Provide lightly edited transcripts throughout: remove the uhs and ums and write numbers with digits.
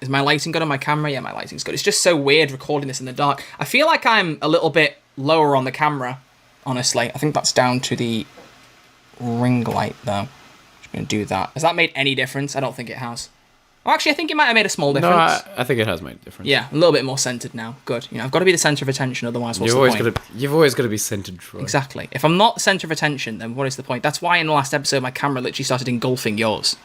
Is my lighting good on my camera? Yeah, my lighting's good. It's just so weird recording this in the dark. I feel like I'm a little bit lower on the camera, honestly. I think that's down to the ring light, though. Just going to do that. Has that made any difference? I don't think it has. Oh, actually, I think it might have made a small difference. No, I think it has made a difference. Yeah, a little bit more centered now. Good. I've got to be the center of attention, otherwise what's the point? You've always got to be centered, Troy. Exactly. If I'm not the center of attention, then what is the point? That's why in the last episode, my camera literally started engulfing yours.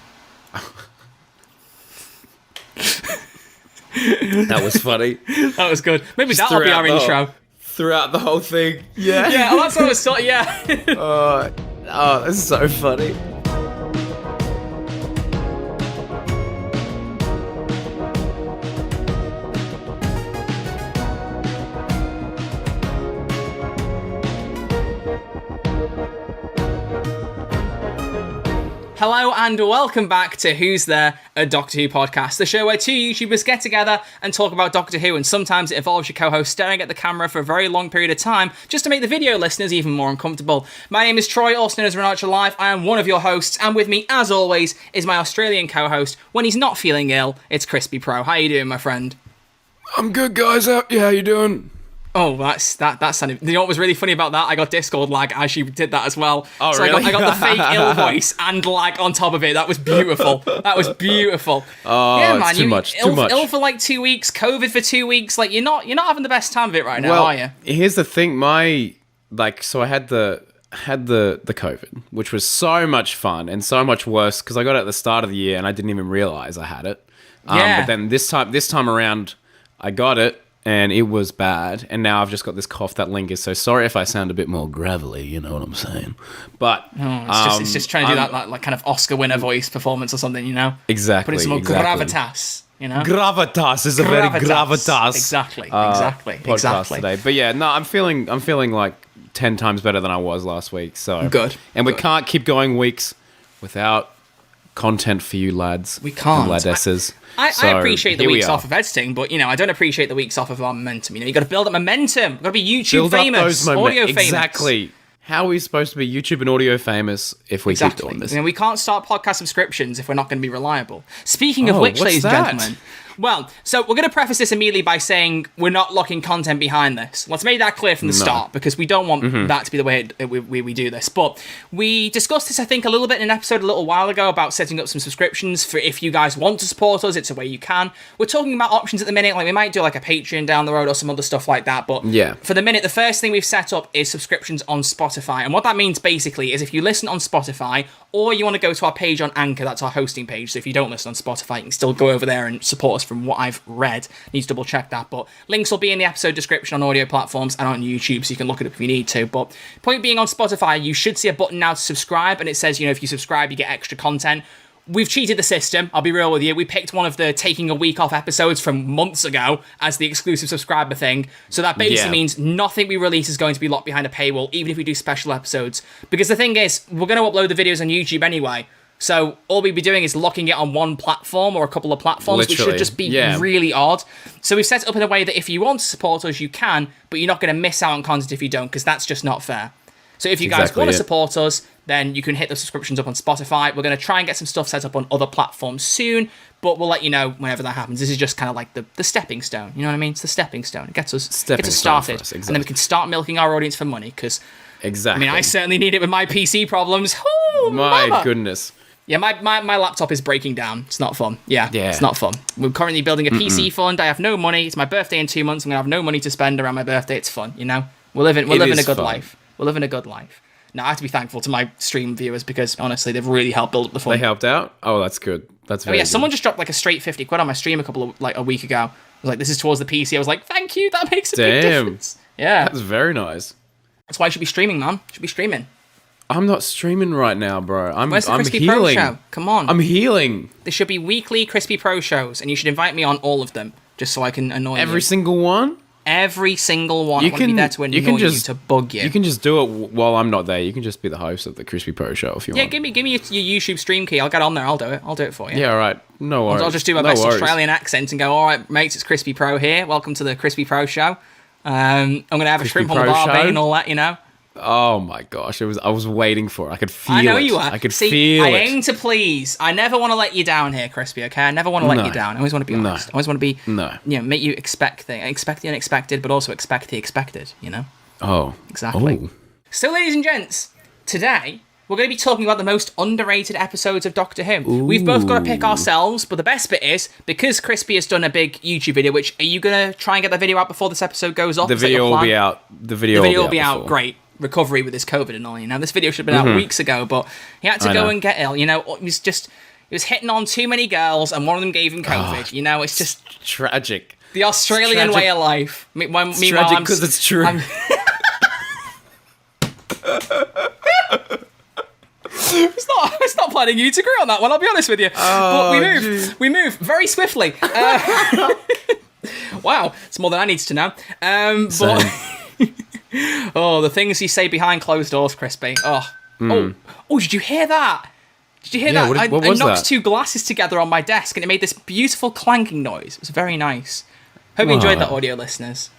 That was funny. That was good. Maybe that'll be our intro. Throughout the whole thing. Yeah. Yeah, that's what I was thought. Yeah. Oh, this is so funny. Hello and welcome back to Who's There, a Doctor Who podcast, the show where two YouTubers get together and talk about Doctor Who, and sometimes it involves your co-host staring at the camera for a very long period of time just to make the video listeners even more uncomfortable. My name is Troy, also known as Bernard Cribbins. I am one of your hosts, and with me, as always, is my Australian co-host. When he's not feeling ill, it's Crispy Pro. How you doing, my friend? I'm good, guys. How you doing? Oh, that sounded... You know what was really funny about that? I got Discord lag as you did that as well. Oh, so really? I got the fake ill voice and lag on top of it. That was beautiful. Oh, yeah, man, too much. Ill for like 2 weeks, COVID for 2 weeks. Like, you're not having the best time of it right now, are you? Here's the thing. So I had the COVID, which was so much fun and so much worse because I got it at the start of the year and I didn't even realize I had it. Yeah. But then this time around, I got it. And it was bad, and now I've just got this cough that lingers. So sorry if I sound a bit more gravelly, you know what I'm saying. But it's just trying to do that like kind of Oscar winner voice performance or something, you know. Exactly. Put in some more gravitas, you know. Gravitas is a very gravitas. Exactly. Podcast today. But yeah, no, I'm feeling like 10 times better than I was last week. So good. And we can't keep going weeks without content for you lads. We can't. And ladesses. I appreciate the weeks off of editing, but, I don't appreciate the weeks off of our momentum. You got to build up momentum. You've got to be YouTube famous, audio famous. Exactly. How are we supposed to be YouTube and audio famous if we keep doing this? We can't start podcast subscriptions if we're not going to be reliable. Speaking of which, ladies and gentlemen... Well, so we're going to preface this immediately by saying we're not locking content behind this. Let's make that clear from the start, because we don't want that to be the way we do this. But we discussed this, I think, a little bit in an episode a little while ago about setting up some subscriptions for if you guys want to support us. It's a way you can. We're talking about options at the minute. Like, we might do like a Patreon down the road or some other stuff like that. But for the minute, the first thing we've set up is subscriptions on Spotify. And what that means basically is if you listen on Spotify or you want to go to our page on Anchor, that's our hosting page. So if you don't listen on Spotify, you can still go over there and support us from what I've read. Need to double check that, but links will be in the episode description on audio platforms and on YouTube, so you can look it up if you need to. But point being, on Spotify, you should see a button now to subscribe, and it says, if you subscribe, you get extra content. We've cheated the system, I'll be real with you. We picked one of the taking a week off episodes from months ago as the exclusive subscriber thing. So that basically means nothing we release is going to be locked behind a paywall, even if we do special episodes. Because the thing is, we're going to upload the videos on YouTube anyway. So all we'd be doing is locking it on one platform or a couple of platforms, which should just be really odd. So we've set it up in a way that if you want to support us, you can, but you're not going to miss out on content if you don't, because that's just not fair. So if you guys want to support us, then you can hit the subscriptions up on Spotify. We're going to try and get some stuff set up on other platforms soon, but we'll let you know whenever that happens. This is just kind of like the stepping stone. You know what I mean? It's the stepping stone. It gets us started. And then we can start milking our audience for money, because I certainly need it with my PC problems. Ooh, my goodness. Yeah, my laptop is breaking down. It's not fun. Yeah, it's not fun. We're currently building a PC fund. I have no money. It's my birthday in 2 months. I'm going to have no money to spend around my birthday. It's fun, We're living a good life. We're living a good life. Now, I have to be thankful to my stream viewers because, honestly, they've really helped build up the fund. They helped out? Oh, that's good. That's very good. Someone just dropped like a straight 50 quid on my stream a week ago. I was like, this is towards the PC. I was like, thank you. That makes a big difference. Yeah. That's very nice. That's why you should be streaming, man. You should be streaming. I'm not streaming right now, bro. Where's the Crispy healing. Pro show? Come on. I'm healing. There should be weekly Crispy Pro shows, and you should invite me on all of them, just so I can annoy you. Every single one? Every single one. I want to be there to annoy you, to bug you. You can just do it while I'm not there. You can just be the host of the Crispy Pro show if you want. Yeah, give me your YouTube stream key. I'll get on there. I'll do it. I'll do it for you. Yeah, all right. No worries. I'll just do my best Australian accent and go, all right, mates, it's Crispy Pro here. Welcome to the Crispy Pro show. I'm going to have a shrimp on the barbie and all that, Oh my gosh, I was waiting for it. I could feel it. I know you are. I could feel it. I aim to please. I never want to let you down here, Crispy, okay? I never want to let you down. I always want to be honest. I always want to be, make you expect the unexpected, but also expect the expected, you know? Oh. Exactly. Oh. So, ladies and gents, today we're going to be talking about the most underrated episodes of Doctor Who. Ooh. We've both got to pick ourselves, but the best bit is, because Crispy has done a big YouTube video, which, are you going to try and get that video out before this episode goes off? The video will be out. The video will be out. Great. Recovery with his COVID and all, you know. This video should have been out weeks ago, but he had to go and get ill, you know. He was hitting on too many girls, and one of them gave him COVID, you know. It's just... tragic. The Australian way of life. Meanwhile, it's tragic because it's true. It's not planning you to agree on that one, I'll be honest with you. But we move very swiftly. Wow, it's more than I need to know. Oh, the things you say behind closed doors, Crispy. Oh, did you hear that? Did you hear that? What I was knocked that? 2 glasses together on my desk and it made this beautiful clanking noise. It was very nice. Hope you enjoyed that, audio listeners.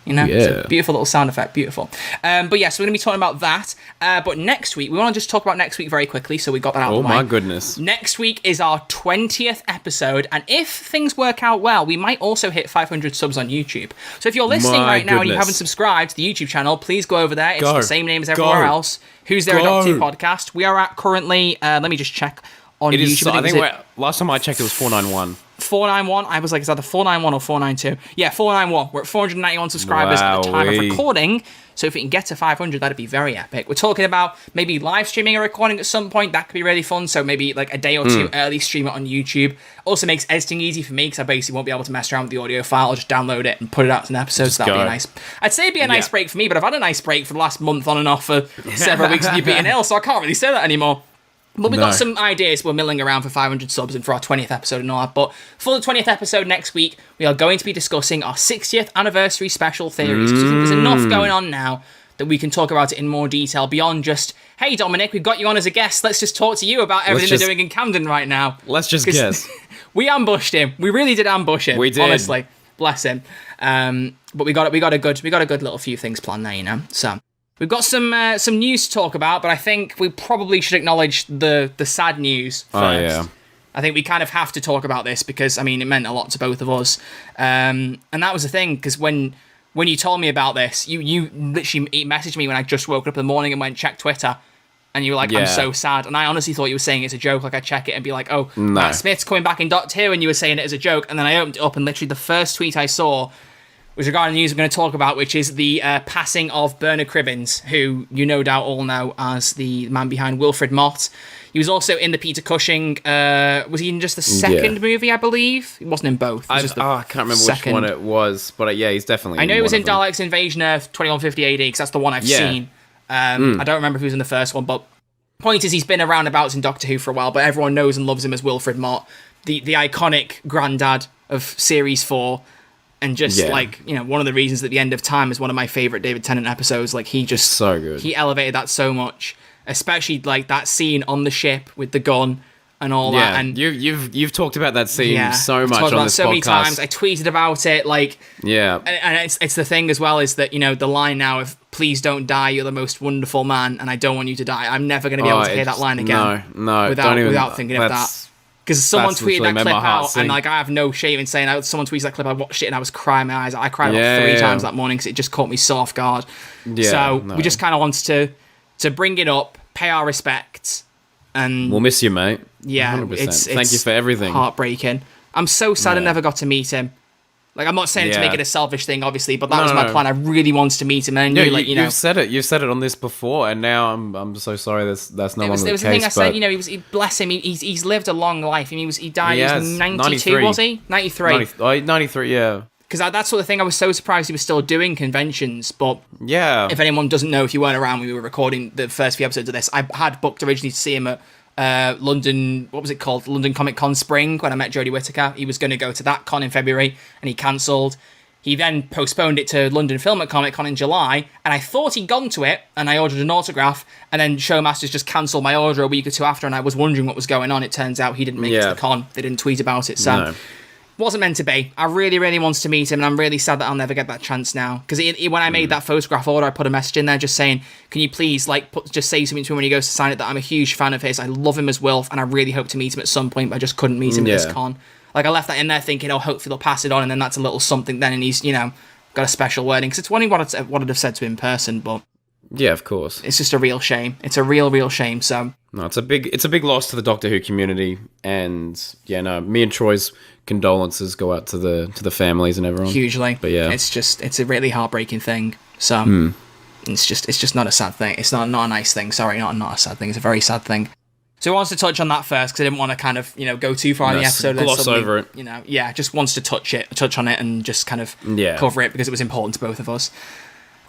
You know, it's a beautiful little sound effect, beautiful. But yeah, so we're going to be talking about that. But next week, we want to just talk about next week very quickly, so we got that out of the way. Oh my goodness. Next week is our 20th episode, and if things work out well, we might also hit 500 subs on YouTube. So if you're listening right now and you haven't subscribed to the YouTube channel, please go over there. It's the same name as everywhere else. Who's There, a Doctor Who podcast. We are at currently, let me just check on YouTube. I think last time I checked, it was 491. 491. I was like, is that the 491 or 492? Yeah, 491. We're at 491 subscribers at the time of recording. So if we can get to 500, that'd be very epic. We're talking about maybe live streaming a recording at some point. That could be really fun. So maybe like a day or two early, stream it on YouTube. Also makes editing easy for me because I basically won't be able to mess around with the audio file. I'll just download it and put it out as an episode. So that'd be nice. I'd say it'd be a nice break for me, but I've had a nice break for the last month on and off for several weeks of you being ill, so I can't really say that anymore. But we've got some ideas. We're milling around for 500 subs and for our 20th episode and all that. But for the 20th episode next week, we are going to be discussing our 60th anniversary special theories. Because I think there's enough going on now that we can talk about it in more detail beyond just, hey, Dominic, we've got you on as a guest. Let's just talk to you about everything they're doing in Camden right now. Let's just guess. We ambushed him. We really did ambush him. We did. Honestly. Bless him. But we got a good little few things planned there, you know. So... we've got some news to talk about, but I think we probably should acknowledge the sad news first. Oh, yeah. I think we kind of have to talk about this because, I mean, it meant a lot to both of us. And that was the thing, because when you told me about this, you literally messaged me when I just woke up in the morning and went, check Twitter. And you were like, I'm so sad. And I honestly thought you were saying it's a joke. Like, I'd check it and be like, oh, Matt Smith's coming back in Doctor Who, and you were saying it as a joke. And then I opened it up, and literally the first tweet I saw was regarding the news we're going to talk about, which is the passing of Bernard Cribbins, who you no doubt all know as the man behind Wilfred Mott. He was also in the Peter Cushing... was he in just the second movie, I believe? He wasn't in both. I can't remember which one it was, but yeah, he's definitely I know he was in Daleks Invasion Earth 2150 AD, because that's the one I've seen. I don't remember if he was in the first one, but point is he's been around about in Doctor Who for a while, but everyone knows and loves him as Wilfred Mott, the iconic granddad of Series 4. And just, like, you know, one of the reasons that The End of Time is one of my favourite David Tennant episodes. Like, he just... so good. He elevated that so much. Especially, like, that scene on the ship with the gun and all that. And you've talked about that scene so much on this so podcast. Many times. I tweeted about it, like... yeah. And it's the thing as well is that, you know, the line now of, please don't die, you're the most wonderful man, and I don't want you to die. I'm never going to be able to hear that line again. No, without thinking of that. Because someone tweeted that clip out, and like I have no shame in saying that. Someone tweeted that clip, I watched it, and I was crying my eyes. I cried about 3 times that morning because it just caught me so off guard. We just kind of wanted to bring it up, pay our respects, and we'll miss you, mate. Yeah, 100%. Thank you for everything. Heartbreaking. I'm so sad I never got to meet him. Like, I'm not saying to make it a selfish thing, obviously, but that was my plan. I really wanted to meet him, and I knew, like, you know... You've said it on this before, and now I'm so sorry that's no longer the case. There was a thing I said, you know, bless him, he's lived a long life. I mean, he died, he was 92, was he? 93. 93, yeah. Because that's sort of thing, I was so surprised he was still doing conventions, but... yeah. If anyone doesn't know, if you weren't around when we were recording the first few episodes of this, I had booked originally to see him at London, what was it called? London Comic Con Spring, when I met Jodie Whittaker. He was going to go to that con in February, and he cancelled. He then postponed it to London Film at Comic Con in July, and I thought he'd gone to it, and I ordered an autograph, and then Showmasters just cancelled my order a week or two after, and I was wondering what was going on. It turns out he didn't make it to the con. They didn't tweet about it, so... Wasn't meant to be. I really, really wanted to meet him, and I'm really sad that I'll never get that chance now. Because when I made that photograph order, I put a message in there just saying, can you please, just say something to him when he goes to sign it, that I'm a huge fan of his, I love him as Wilf, and I really hope to meet him at some point, but I just couldn't meet him at this con. Like, I left that in there thinking, hopefully they'll pass it on, and then that's a little something then, and he's, got a special wording. Because it's one what I'd have said to him in person, but... Yeah, of course. It's just a real shame. It's a real, real shame, so... No, it's a big loss to the Doctor Who community, and me and Troy's condolences go out to the families and everyone. Hugely. But yeah. It's a really heartbreaking thing. So it's just not a sad thing. It's not a nice thing. Sorry, not a sad thing. It's a very sad thing. So I wanted to touch on that first because I didn't want to kind of, go too far in the episode. Gloss over it. Just wants to touch on it and just kind of cover it because it was important to both of us.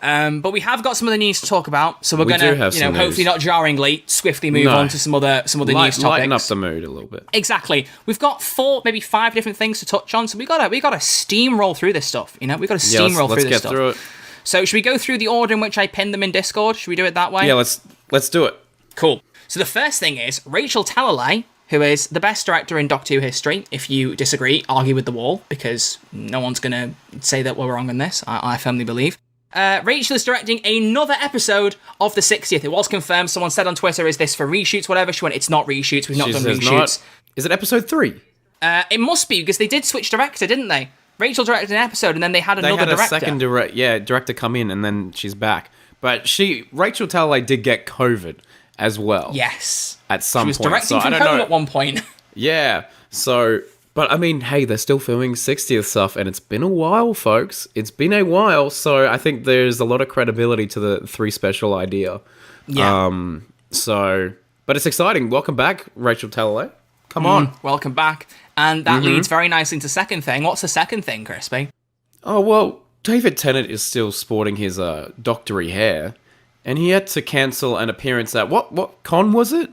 But we have got some other news to talk about, so we're going to, hopefully not jarringly, swiftly move on to some other news topics. Lighten up the mood a little bit. Exactly. We've got 4, maybe 5 different things to touch on, so we got to steamroll through this stuff. We've got to steamroll through this stuff. Let's get through it. So should we go through the order in which I pinned them in Discord? Should we do it that way? Yeah, let's do it. Cool. So the first thing is Rachel Talalay, who is the best director in Doctor Who history. If you disagree, argue with the wall, because no one's going to say that we're wrong on this. I firmly believe. Rachel is directing another episode of the 60th. It was confirmed. Someone said on Twitter, is this for reshoots, whatever? She went, it's not reshoots. We've not done reshoots. Is it episode 3? It must be, because they did switch director, didn't they? Rachel directed an episode, and then they had another director. Second director come in, and then she's back. But Rachel Talalay did get COVID as well. Yes. At some point. She was directing from home at one point. Yeah. So... But, I mean, hey, they're still filming 60th stuff, and it's been a while, folks. It's been a while, so I think there's a lot of credibility to the 3 special idea. Yeah. But it's exciting. Welcome back, Rachel Talalay. Come on. Welcome back. And that leads very nicely into second thing. What's the second thing, Crispy? Oh, well, David Tennant is still sporting his doctory hair, and he had to cancel an appearance at... What con was it?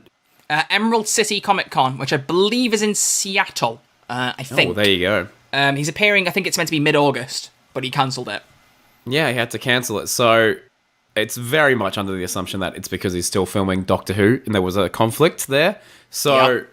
Emerald City Comic Con, which I believe is in Seattle. I think. Oh, there you go. He's appearing, I think it's meant to be mid-August, but he cancelled it. Yeah, he had to cancel it. So it's very much under the assumption that it's because he's still filming Doctor Who, and there was a conflict there. So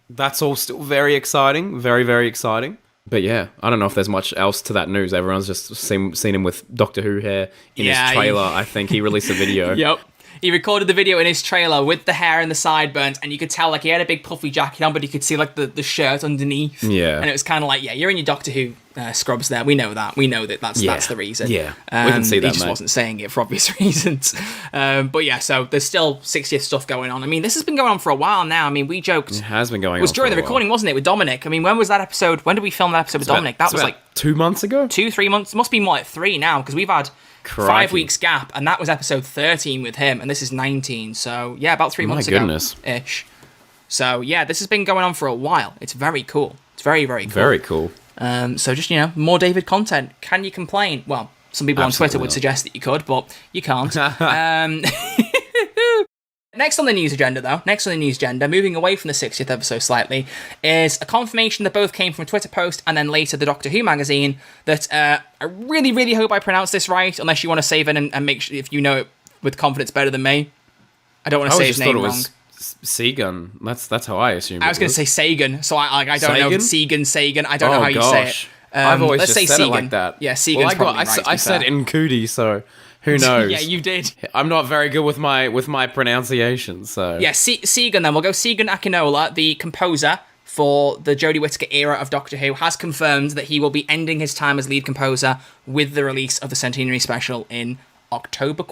that's all still very exciting. Very, very exciting. But yeah, I don't know if there's much else to that news. Everyone's just seen him with Doctor Who hair in his trailer. I think he released a video. Yep. He recorded the video in his trailer with the hair and the sideburns, and you could tell, he had a big puffy jacket on, but you could see, the shirt underneath. Yeah. And it was kind of you're in your Doctor Who scrubs there. We know that. We know that that's the reason. Yeah, we can see that, He just wasn't saying it for obvious reasons. But yeah, so there's still 60th stuff going on. I mean, this has been going on for a while now. I mean, we joked. It has been going on. It was during the recording, wasn't it, with Dominic? I mean, when was that episode? When did we film that episode with Dominic? That was 2 months ago? 2-3 months. It must be more like 3 now, because we've had... Crikey. 5 weeks gap, and that was episode 13 with him, and this is 19, so yeah, about 3 months ago-ish. So yeah, this has been going on for a while. It's very cool. It's very, very cool. Very cool. So just, more David content. Can you complain? Well, some people Absolutely on Twitter would suggest that you could, but you can't. Next on the news agenda, moving away from the 60th episode slightly, is a confirmation that both came from a Twitter post and then later the Doctor Who magazine that I really, really hope I pronounce this right, unless you want to save it and make sure if you know it with confidence better than me. I don't want to say his name wrong. Segan. That's how I assumed. I was going to say Sagan, so I don't know if it's Sagan. I don't know how you say it. I've always just said it like that. Yeah, Segan's probably right. I said Nkudi, so... Who knows? Yeah, you did. I'm not very good with my pronunciation, so... Yeah, Segan then. We'll go Segan Akinola, the composer for the Jodie Whittaker era of Doctor Who, has confirmed that he will be ending his time as lead composer with the release of the Centenary Special in October, ?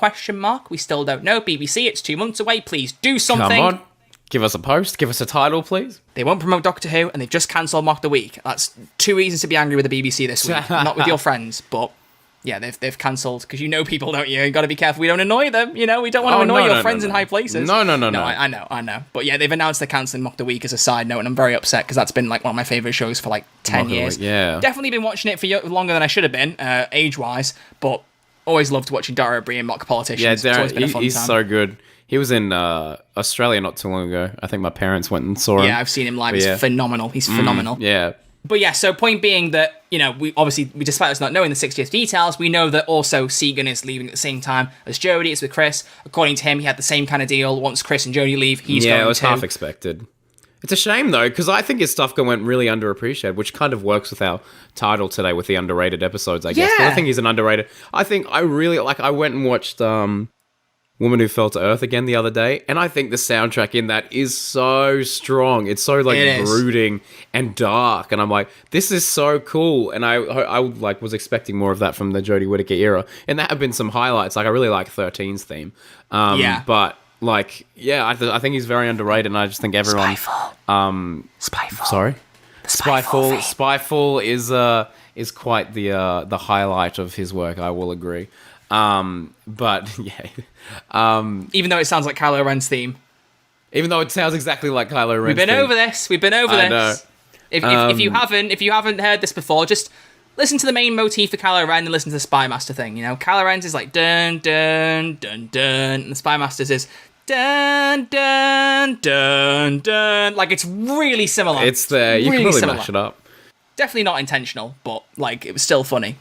We still don't know. BBC, it's 2 months away. Please do something. Come on. Give us a post. Give us a title, please. They won't promote Doctor Who, and they've just cancelled Mock the Week. That's 2 reasons to be angry with the BBC this week. Not with your friends, but... Yeah, they've cancelled, because you know people, don't you? You got to be careful we don't annoy them, We don't want to annoy your friends in high places. No. I know. But yeah, they've announced they're cancelling Mock the Week as a side note, and I'm very upset, because that's been one of my favourite shows for 10 years. Yeah. Definitely been watching it for longer than I should have been, age-wise, but always loved watching Dara O'Brien mock politicians. Yeah, it's always been a fun he's time. so good. He was in Australia not too long ago. I think my parents went and saw him. Yeah, I've seen him live. He's phenomenal. He's phenomenal. Yeah. But yeah, so point being that, we despite us not knowing the 60th details, we know that also Segan is leaving at the same time as Jodie. It's with Chris. According to him, he had the same kind of deal. Once Chris and Jodie leave, he's going to... Yeah, it was half expected. It's a shame, though, because I think his stuff went really underappreciated, which kind of works with our title today with the underrated episodes, I guess. Yeah. But I think he's an underrated... I think I really... Like, I went and watched Woman Who Fell to Earth again the other day, and I think the soundtrack in that is so strong. It's so, like, brooding and dark, and I'm like, this is so cool. And I like, was expecting more of that from the Jodie Whittaker era. And there have been some highlights. Like, I really like 13's theme. But... Like, yeah, I think he's very underrated, and I just think everyone... Spyfall. Sorry? Spyfall is quite the highlight of his work, I will agree. But, yeah. Even though it sounds like Kylo Ren's theme. Even though it sounds exactly like Kylo Ren's We've been over this. I know. If you haven't heard this before, just... listen to the main motif for Kylo Ren and listen to the Spy Master thing, you know? Kylo Ren's is like dun dun dun dun, and the Spy Master's is dun dun dun dun. Like, it's really similar. It's there. You can really mash it up. Definitely not intentional, but like, it was still funny.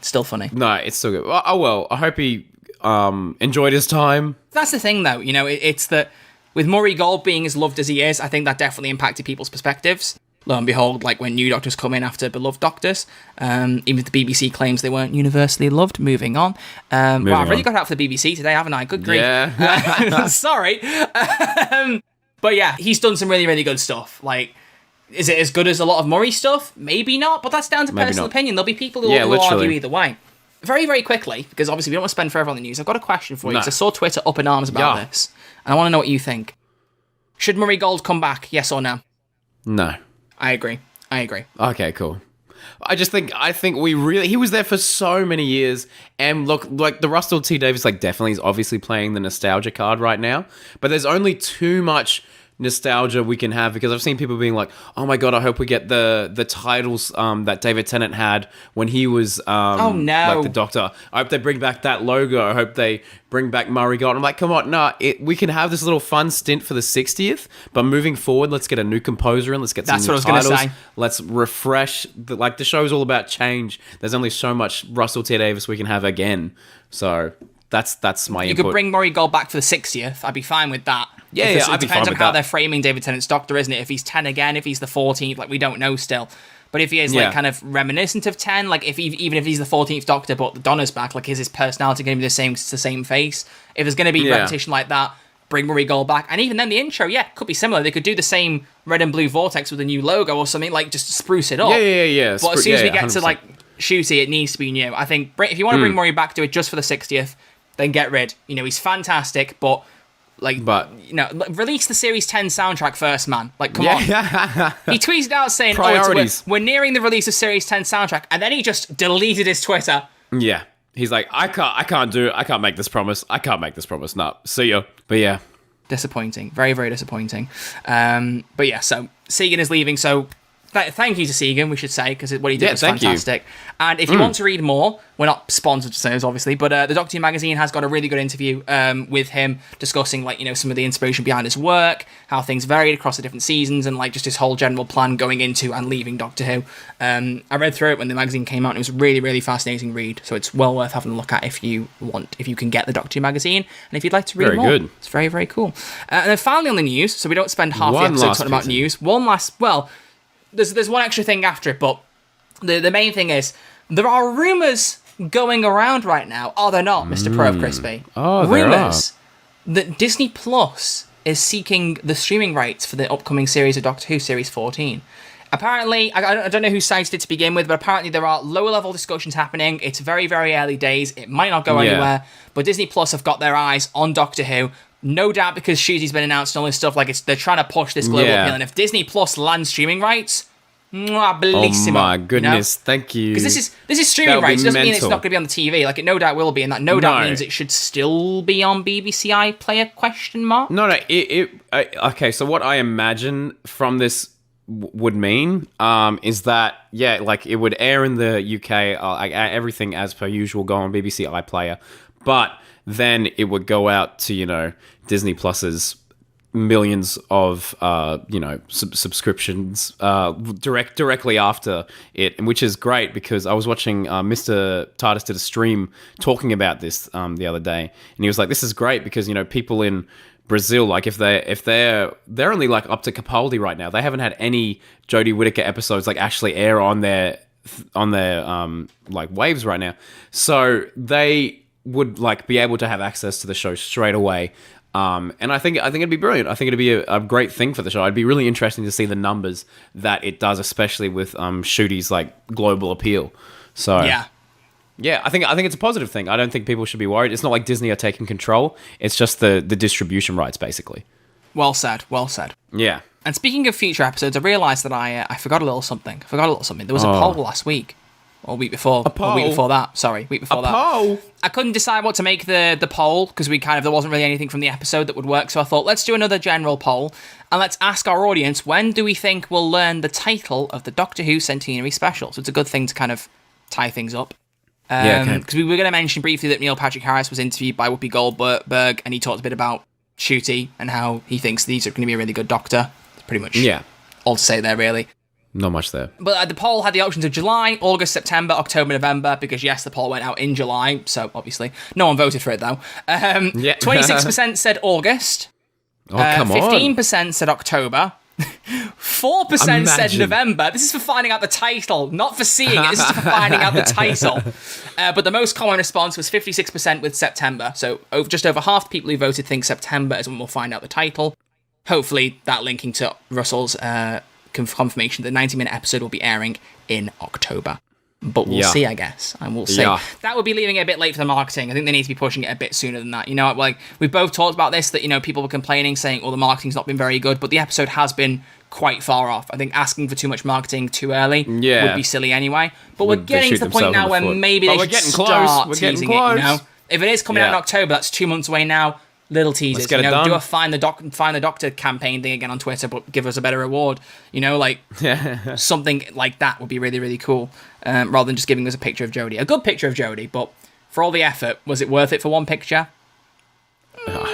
No, it's still good. Oh well, I hope he enjoyed his time. That's the thing, though. You know, it's that with Murray Gold being as loved as he is, I think that definitely impacted people's perspectives. Lo and behold, like when new doctors come in after beloved doctors, even if the BBC claims they weren't universally loved, moving on. Wow, I've really got out for the BBC today, haven't I? Good grief. Yeah. Sorry. But yeah, he's done some really, really good stuff. Like, is it as good as a lot of Murray stuff? Maybe not, but that's down to personal opinion. There'll be people who will argue either way. Very, very quickly, because obviously we don't want to spend forever on the news, I've got a question for you, because I saw Twitter up in arms about this, and I want to know what you think. Should Murray Gold come back, yes or no? No. I agree. Okay, cool. I think he was there for so many years, and look, like the Russell T Davies, like definitely is obviously playing the nostalgia card right now, but there's only too much nostalgia we can have, because I've seen people being like, oh my god, I hope we get the titles that David Tennant had when he was like the Doctor. I hope they bring back that logo. I hope they bring back Murray Gold. I'm like, come on, we can have this little fun stint for the 60th, but moving forward, let's get a new composer in, let's get some new titles. That's what I was going to say. Let's refresh, the show's all about change. There's only so much Russell T Davies we can have again, so that's my input. You could bring Murray Gold back for the 60th, I'd be fine with that. Yeah, it I'd be depends fine on how they're framing David Tennant's Doctor, isn't it? If he's 10 again, if he's the 14th, like, we don't know still. But if he is, like, kind of reminiscent of 10, like, even if he's the 14th Doctor, but Donna's back, like, is his personality going to be the same? It's the same face. If there's going to be repetition like that, bring Murray Gold back. And even then, the intro, could be similar. They could do the same red and blue vortex with a new logo or something, like, just to spruce it up. Yeah. But as soon as we get to, like, Shooty, it needs to be new. I think, if you want to bring Murray back, do it just for the 60th, then get rid. You know, he's fantastic, but release the Series 10 soundtrack first, man. Like, come on. He tweeted out saying, we're nearing the release of Series 10 soundtrack, and then he just deleted his Twitter. Yeah. He's like, I can't make this promise. No, see ya. But yeah. Disappointing. Very, very disappointing. But yeah, so Segan is leaving, so thank you to Segan, we should say, because what he did was fantastic. And if you want to read more, we're not sponsored to say this, obviously, but the Doctor Who magazine has got a really good interview with him discussing, like, you know, some of the inspiration behind his work, how things varied across the different seasons, and like just his whole general plan going into and leaving Doctor Who. I read through it when the magazine came out, and it was a really, really fascinating read. So it's well worth having a look at if you can get the Doctor Who magazine, and if you'd like to read more. Good. It's very, very cool. And then finally on the news, so we don't spend half the episode talking about news. There's one extra thing after it, but the main thing is there are rumours going around right now, are there not, Mr. Pro of Crispy? Oh, rumours that Disney Plus is seeking the streaming rights for the upcoming series of Doctor Who, Series 14. Apparently, I don't know who cited it to begin with, but apparently there are lower-level discussions happening. It's very, very early days. It might not go anywhere, but Disney Plus have got their eyes on Doctor Who. No doubt because Shooty's been announced and all this stuff, like they're trying to push this global appeal. And if Disney Plus lands streaming rights, bellissimo. Oh my goodness, thank you. Because this is streaming rights. It doesn't mean it's not going to be on the TV. Like, it no doubt will be, and that no doubt means it should still be on BBC iPlayer, question mark? No, okay, so what I imagine from this would mean is that, like, it would air in the UK, everything as per usual, go on BBC iPlayer, but then it would go out to, you know, Disney Plus's millions of, subscriptions directly after it, which is great because I was watching Mr. TARDIS did a stream talking about this the other day, and he was like, this is great because, you know, people in Brazil, like if they're only like up to Capaldi right now. They haven't had any Jodie Whittaker episodes like actually air on their like waves right now. So they would like be able to have access to the show straight away. And I think it'd be brilliant. I think it'd be a great thing for the show. It'd be really interesting to see the numbers that it does, especially with Shooty's like global appeal. So yeah, I think it's a positive thing. I don't think people should be worried. It's not like Disney are taking control. It's just the distribution rights, basically. Well said. Well said. Yeah. And speaking of future episodes, I realised that I forgot a little something. There was a poll last week. Or week before. Or week before that. Sorry, week before that. Poll? I couldn't decide what to make the poll because there wasn't really anything from the episode that would work. So I thought, let's do another general poll and let's ask our audience, when do we think we'll learn the title of the Doctor Who Centenary special? So it's a good thing to kind of tie things up. Because we were going to mention briefly that Neil Patrick Harris was interviewed by Whoopi Goldberg and he talked a bit about Ncuti and how he thinks these are going to be a really good Doctor. That's pretty much all to say there, really. Not much there. But the poll had the options of July, August, September, October, November, because yes, the poll went out in July, so obviously no one voted for it though. 26% said August. Oh, come on. 15% said October. 4% said November. This is for finding out the title, not for seeing it. This is for finding out the title. But the most common response was 56% with September. So just over half the people who voted think September is when we'll find out the title. Hopefully that linking to Russell's confirmation that the 90-minute episode will be airing in October. But we'll see, I guess. And we'll see. Yeah. That would be leaving it a bit late for the marketing. I think they need to be pushing it a bit sooner than that. You know, like, we've both talked about this, that, you know, people were complaining, saying, oh, the marketing's not been very good, but the episode has been quite far off. I think asking for too much marketing too early would be silly anyway. But we're getting to the point now where maybe they should start teasing it, you know? If it is coming out in October, that's 2 months away now. Little teasers, you know, do a find the Doctor campaign thing again on Twitter, but give us a better reward. You know, like something like that would be really, really cool. Rather than just giving us a picture of Jodie, a good picture of Jodie, but for all the effort, was it worth it for one picture?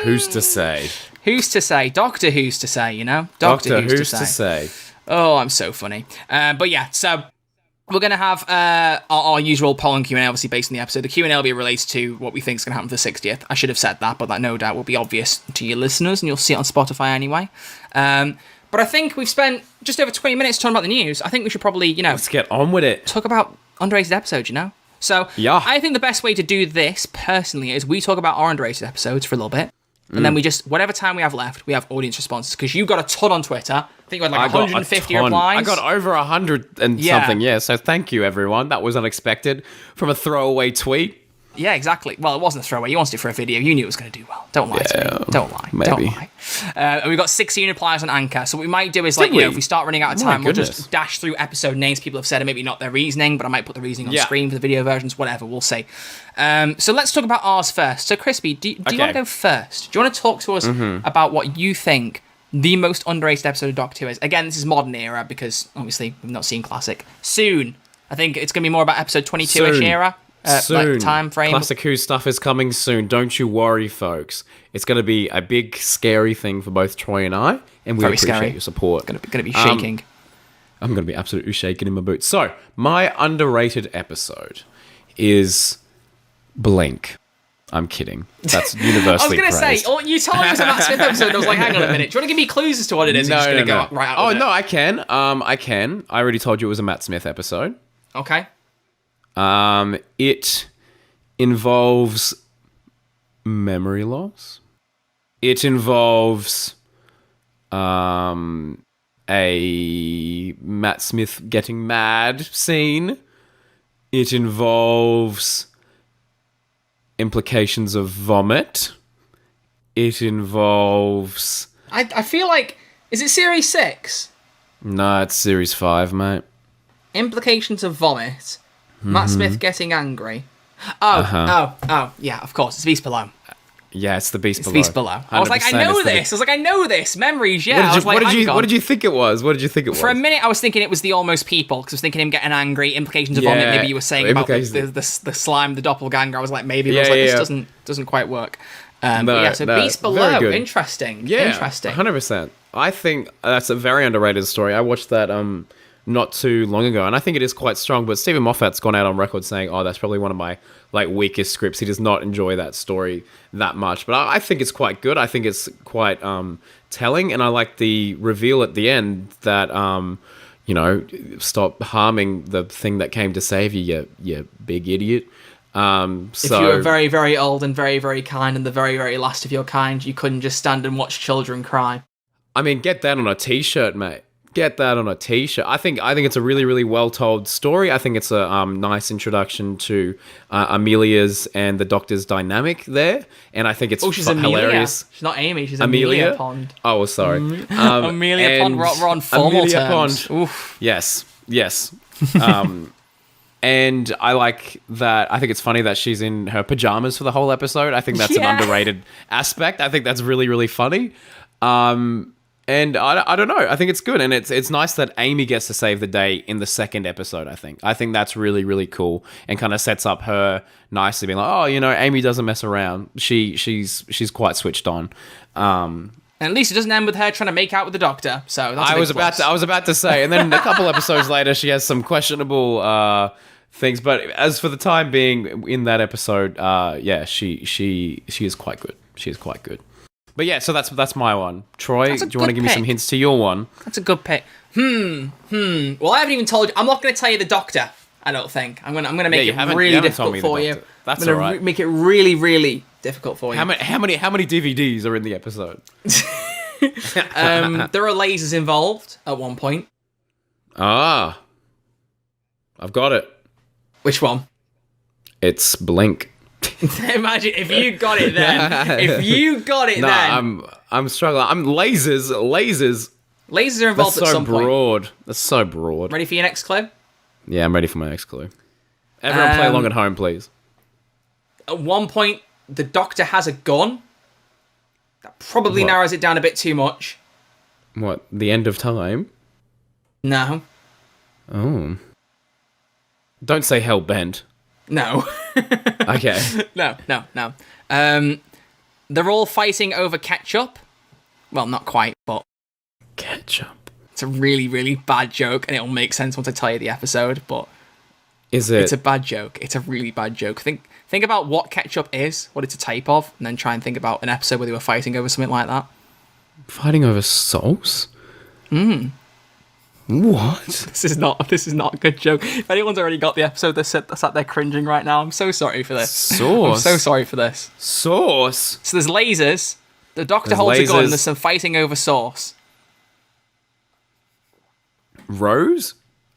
Who's to say? Who's to say? Doctor Who's to say? You know, Doctor Who's to say. Oh, I'm so funny. But yeah, so. We're going to have our usual poll and Q&A, obviously, based on the episode. The Q&A will be related to what we think is going to happen for the 60th. I should have said that, but that no doubt will be obvious to your listeners, and you'll see it on Spotify anyway. But I think we've spent just over 20 minutes talking about the news. I think we should probably, you know... Let's get on with it. Talk about underrated episodes, you know? So, I think the best way to do this, personally, is we talk about our underrated episodes for a little bit, and then we just, whatever time we have left, we have audience responses, because you got a ton on Twitter. I think you had like 150 replies. I got over 100 and something, so thank you, everyone. That was unexpected from a throwaway tweet. Yeah, exactly. Well, it wasn't a throwaway. You wanted it for a video. You knew it was going to do well. Don't lie to me. Don't lie. Maybe. Don't lie. And we got 16 replies on Anchor. So what we might do is, like, you know, if we start running out of time, we'll just dash through episode names people have said, and maybe not their reasoning, but I might put the reasoning on screen for the video versions, whatever. We'll see. So let's talk about ours first. So, Crispy, do you want to go first? Do you want to talk to us about what you think the most underrated episode of Doctor Who is? Again, this is modern era, because, obviously, we've not seen classic. Soon. I think it's going to be more about episode 22-ish era. Soon. Like time frame. Classic Who stuff is coming soon. Don't you worry, folks. It's going to be a big, scary thing for both Troy and I, and we appreciate your support. Going to be shaking. I'm going to be absolutely shaking in my boots. So, my underrated episode is Blink. I'm kidding. That's universally praised. I was going to say, you told me it was a Matt Smith episode, and I was like, hang on a minute. Do you want to give me clues as to what it is? No, just going to go right out with it? No, I can. I can. I already told you it was a Matt Smith episode. Okay. It involves memory loss. It involves a Matt Smith getting mad scene. It involves implications of vomit. It involves... I feel like... Is it Series 6? No, it's Series 5, mate. Implications of vomit. Matt Smith getting angry. Oh, yeah, of course. It's Beast Below. Yeah, it's the Beast Below. Beast Below. I was like, I know this. Memories, yeah. What did you think it was? For a minute, I was thinking it was the Almost People, because I was thinking him getting angry, implications of vomit. Maybe you were saying about the slime, the doppelganger. I was like, maybe. But I was like, this doesn't quite work. Beast Below. Interesting. Yeah, interesting. 100%. I think that's a very underrated story. I watched that not too long ago, and I think it is quite strong. But Stephen Moffat's gone out on record saying, "Oh, that's probably one of my like weakest scripts. He does not enjoy that story that much." But I think it's quite good. I think it's quite telling, and I like the reveal at the end that stop harming the thing that came to save you, you big idiot. If you were very, very old and very, very kind and the very, very last of your kind, you couldn't just stand and watch children cry. I mean, get that on a t-shirt, mate. Get that on a t-shirt. I think it's a really, really well-told story. I think it's a nice introduction to Amelia's and the Doctor's dynamic there, and I think it's she's Amelia. Hilarious. She's not Amy. She's Amelia Pond. Oh, sorry. Amelia Pond. We're on formal Amelia terms. Pond. Oof. Yes. And I like that. I think it's funny that she's in her pajamas for the whole episode. I think that's an underrated aspect. I think that's really, really funny. And I don't know. I think it's good, and it's nice that Amy gets to save the day in the second episode. I think that's really, really cool, and kind of sets up her nicely, being like, oh, Amy doesn't mess around. She's quite switched on. And at least it doesn't end with her trying to make out with the Doctor. So that's I was about to say, and then a couple episodes later, she has some questionable things. But as for the time being in that episode, she is quite good. She is quite good. But yeah, so that's my one. Troy, do you want to give me some hints to your one? That's a good pick. Well, I haven't even told you. I'm not going to tell you the Doctor. I don't think. I'm gonna make it really difficult for you. That's all right. Make it really, really difficult for you. How many DVDs are in the episode? There are lasers involved at one point. Ah, I've got it. Which one? It's Blink. Imagine if you got it then. I'm struggling. I'm lasers. Lasers are involved at some point. That's so broad. Ready for your next clue? Yeah, I'm ready for my next clue. Everyone play along at home, please. At one point, the Doctor has a gun. That probably narrows it down a bit too much. What? The end of time? No. Oh. Don't say Hellbend. No. Okay. No. They're all fighting over ketchup. Well, not quite, but... Ketchup. It's a really, really bad joke, and it'll make sense once I tell you the episode, but... Is it? It's a bad joke. It's a really bad joke. Think about what ketchup is, what it's a type of, and then try and think about an episode where they were fighting over something like that. Fighting over sauce? What? This is not a good joke. If anyone's already got the episode, they're sat there cringing right now. I'm so sorry for this. Sauce? I'm so sorry for this. Sauce? So there's lasers. The Doctor holds a gun and there's some fighting over sauce. Rose?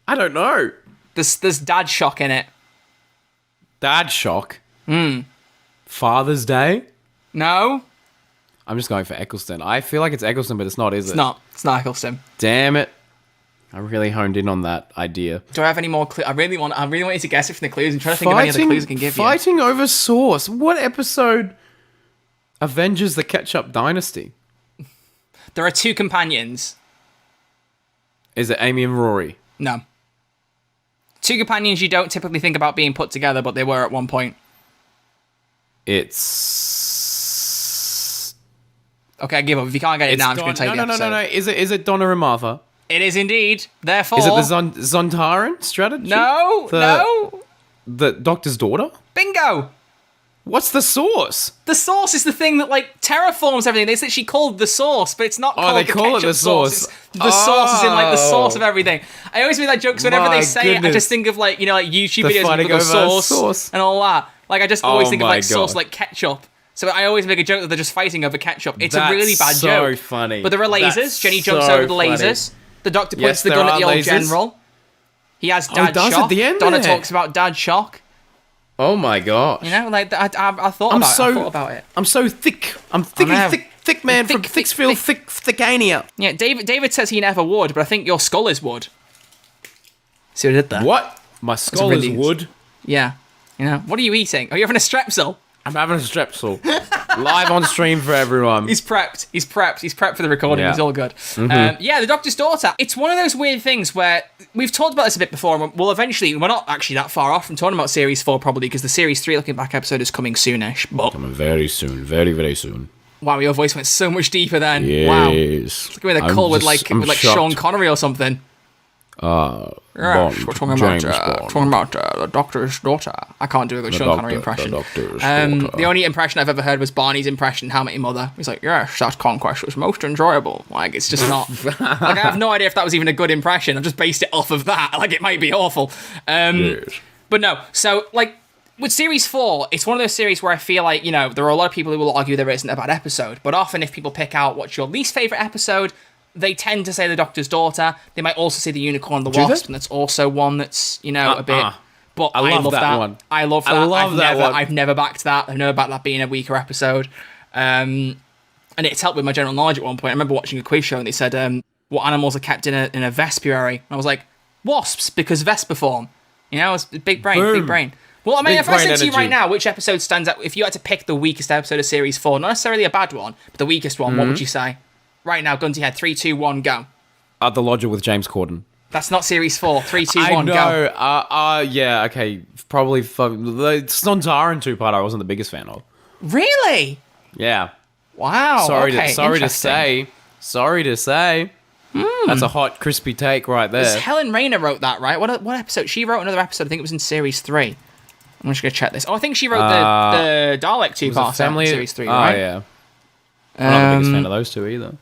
I don't know. There's dad shock in it. Dad shock? Father's Day? No. I'm just going for Eccleston. I feel like it's Eccleston, but it's not, is it? It's not Eccleston. Damn it. I really honed in on that idea. Do I have any more clues? I really want you to guess it from the clues. I'm trying to think of any other clues I can give you. Fighting over sauce. What episode avenges the Ketchup Dynasty? There are two companions. Is it Amy and Rory? No. Two companions you don't typically think about being put together, but they were at one point. It's... Okay, I give up. If you can't get it now, I'm just going to tell you the episode. No. Is it Donna and Martha? It is indeed. Therefore... Is it the Zontaran strategy? No. The Doctor's daughter? Bingo! What's the sauce? The sauce is the thing that, terraforms everything. It's literally called the sauce, but it's not called the ketchup sauce. Oh, they call it the sauce. The sauce is in, the sauce of everything. I always make that joke, so whenever they say it, I just think of, YouTube videos with the sauce and all that. I just always think of, sauce like ketchup. So I always make a joke that they're just fighting over ketchup. It's a really bad joke. So funny. But there are lasers. Jenny jumps over the lasers. The Doctor puts the gun at the old general. He has dad shock. At the end Donna talks about dad shock. Oh my gosh. I thought about it. I'm so thick. I'm thick man from Thicksville, Thickania. Yeah, David says he never would, but I think your skull is wood. See what I did there? What? My skull is wood? Yeah. What are you eating? Are you having a strepsil? I'm having a strepsil. Live on stream for everyone. He's prepped. He's prepped for the recording. Yeah. He's all good. Mm-hmm. The Doctor's daughter. It's one of those weird things where we've talked about this a bit before. And we're not actually that far off from talking about Series 4 probably, because the Series 3 Looking Back episode is coming soonish. But coming very soon. Very, very soon. Wow, your voice went so much deeper then. Yes. Wow. It's like we're in a call with Sean Connery or something. Yes, we're talking about the Doctor's daughter. I can't do the Sean Connery impression. The only impression I've ever heard was Barney's impression in How I Met Your Mother. He's like, yes, that conquest was most enjoyable. Like, it's just not... like, I have no idea if that was even a good impression. I've just based it off of that. Like, it might be awful. Yes. But no, so, like, with Series 4, it's one of those series where I feel like, you know, there are a lot of people who will argue there isn't a bad episode, but often if people pick out what's your least favourite episode, they tend to say The Doctor's Daughter. They might also say The Unicorn and the Wasp, and that's also one that's, you know, a bit... But I love that one. I love that. I've never backed that. I've never backed that being a weaker episode. And it's helped with my general knowledge at one point. I remember watching a quiz show and they said, what animals are kept in a vespiary? And I was like, wasps, because Vesperform. You know, it's big brain, Boom. big brain. Well, I mean, if I said to you energy. right now, which episode stands out, if you had to pick the weakest episode of Series 4, not necessarily a bad one, but the weakest one, what would you say? Right now, gun to your head, 3, 2, 1, go. The Lodger with James Corden. That's not Series 4. 3, 2, 1, go. I know. Yeah, okay. Probably the Sontaran two-part I wasn't the biggest fan of. Really? Yeah. Wow. Sorry okay, to say. That's a hot, crispy take right there. Helen Rayner wrote that, right? What episode? She wrote another episode. I think it was in Series 3. I'm just going to check this. Oh, I think she wrote the Dalek two-part in Series 3, right? Oh, yeah. I'm not the biggest fan of those two either.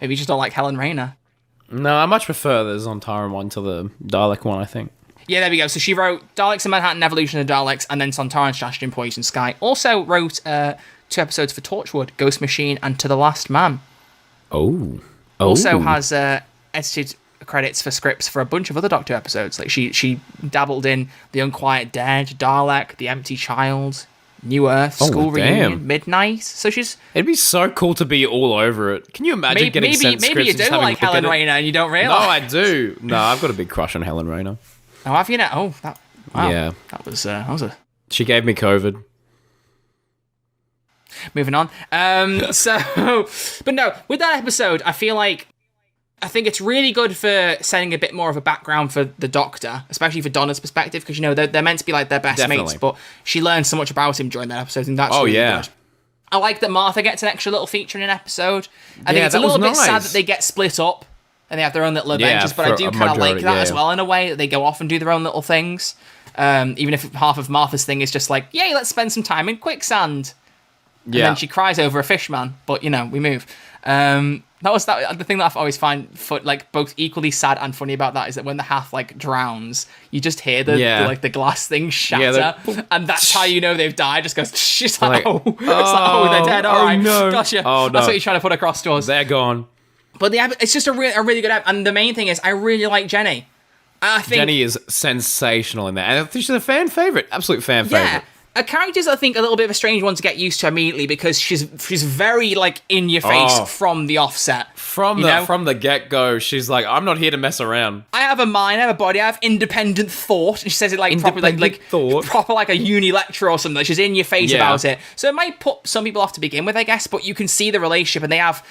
Maybe you just don't like Helen Rayner. No, I much prefer the Sontaran one to the Dalek one, I think. Yeah, there we go. So she wrote Daleks in Manhattan, Evolution of the Daleks, and then Sontaran, Strategy in Poison Sky. Also wrote 2 episodes for Torchwood, Ghost Machine, and To the Last Man. Oh. Also has edited credits for scripts for a bunch of other Doctor episodes. Like she dabbled in The Unquiet Dead, Dalek, The Empty Child, New Earth, School Reunion, Midnight. So it'd be so cool to be all over it. Can you imagine getting sent scripts? Maybe you do like Helen Rayner and you don't realise. No, I do. No, I've got a big crush on Helen Rayner. Oh, have you now? Oh, wow. Yeah. That was a... She gave me COVID. Moving on. But no, with that episode, I think it's really good for setting a bit more of a background for the Doctor, especially for Donna's perspective, because, you know, they're meant to be like their best mates, but she learns so much about him during that episode, and that's really good. I like that Martha gets an extra little feature in an episode. I think it's a little bit sad that they get split up and they have their own little adventures, but I do kind of like that as well, in a way, that they go off and do their own little things. Even if half of Martha's thing is just like, yay, let's spend some time in quicksand. And then she cries over a fish man, but, you know, we move. The thing that I always find like both equally sad and funny about that is that when the Hath like drowns, you just hear the glass thing shatter, and that's how you know they've died. Just goes shit. They're dead. All right, no. Gotcha. Oh, no. That's what you're trying to put across to us. They're gone. But it's just a really good app, and the main thing is I really like Jenny. I think Jenny is sensational in there, and I think she's a fan favorite, absolute fan favorite. A character's, I think, a little bit of a strange one to get used to immediately because she's very like in your face from the offset. From the get go, she's like, I'm not here to mess around. I have a mind, I have a body, I have independent thought. And she says it like proper like a uni lecture or something. Like she's in your face about it. So it might put some people off to begin with, I guess, but you can see the relationship, and they have.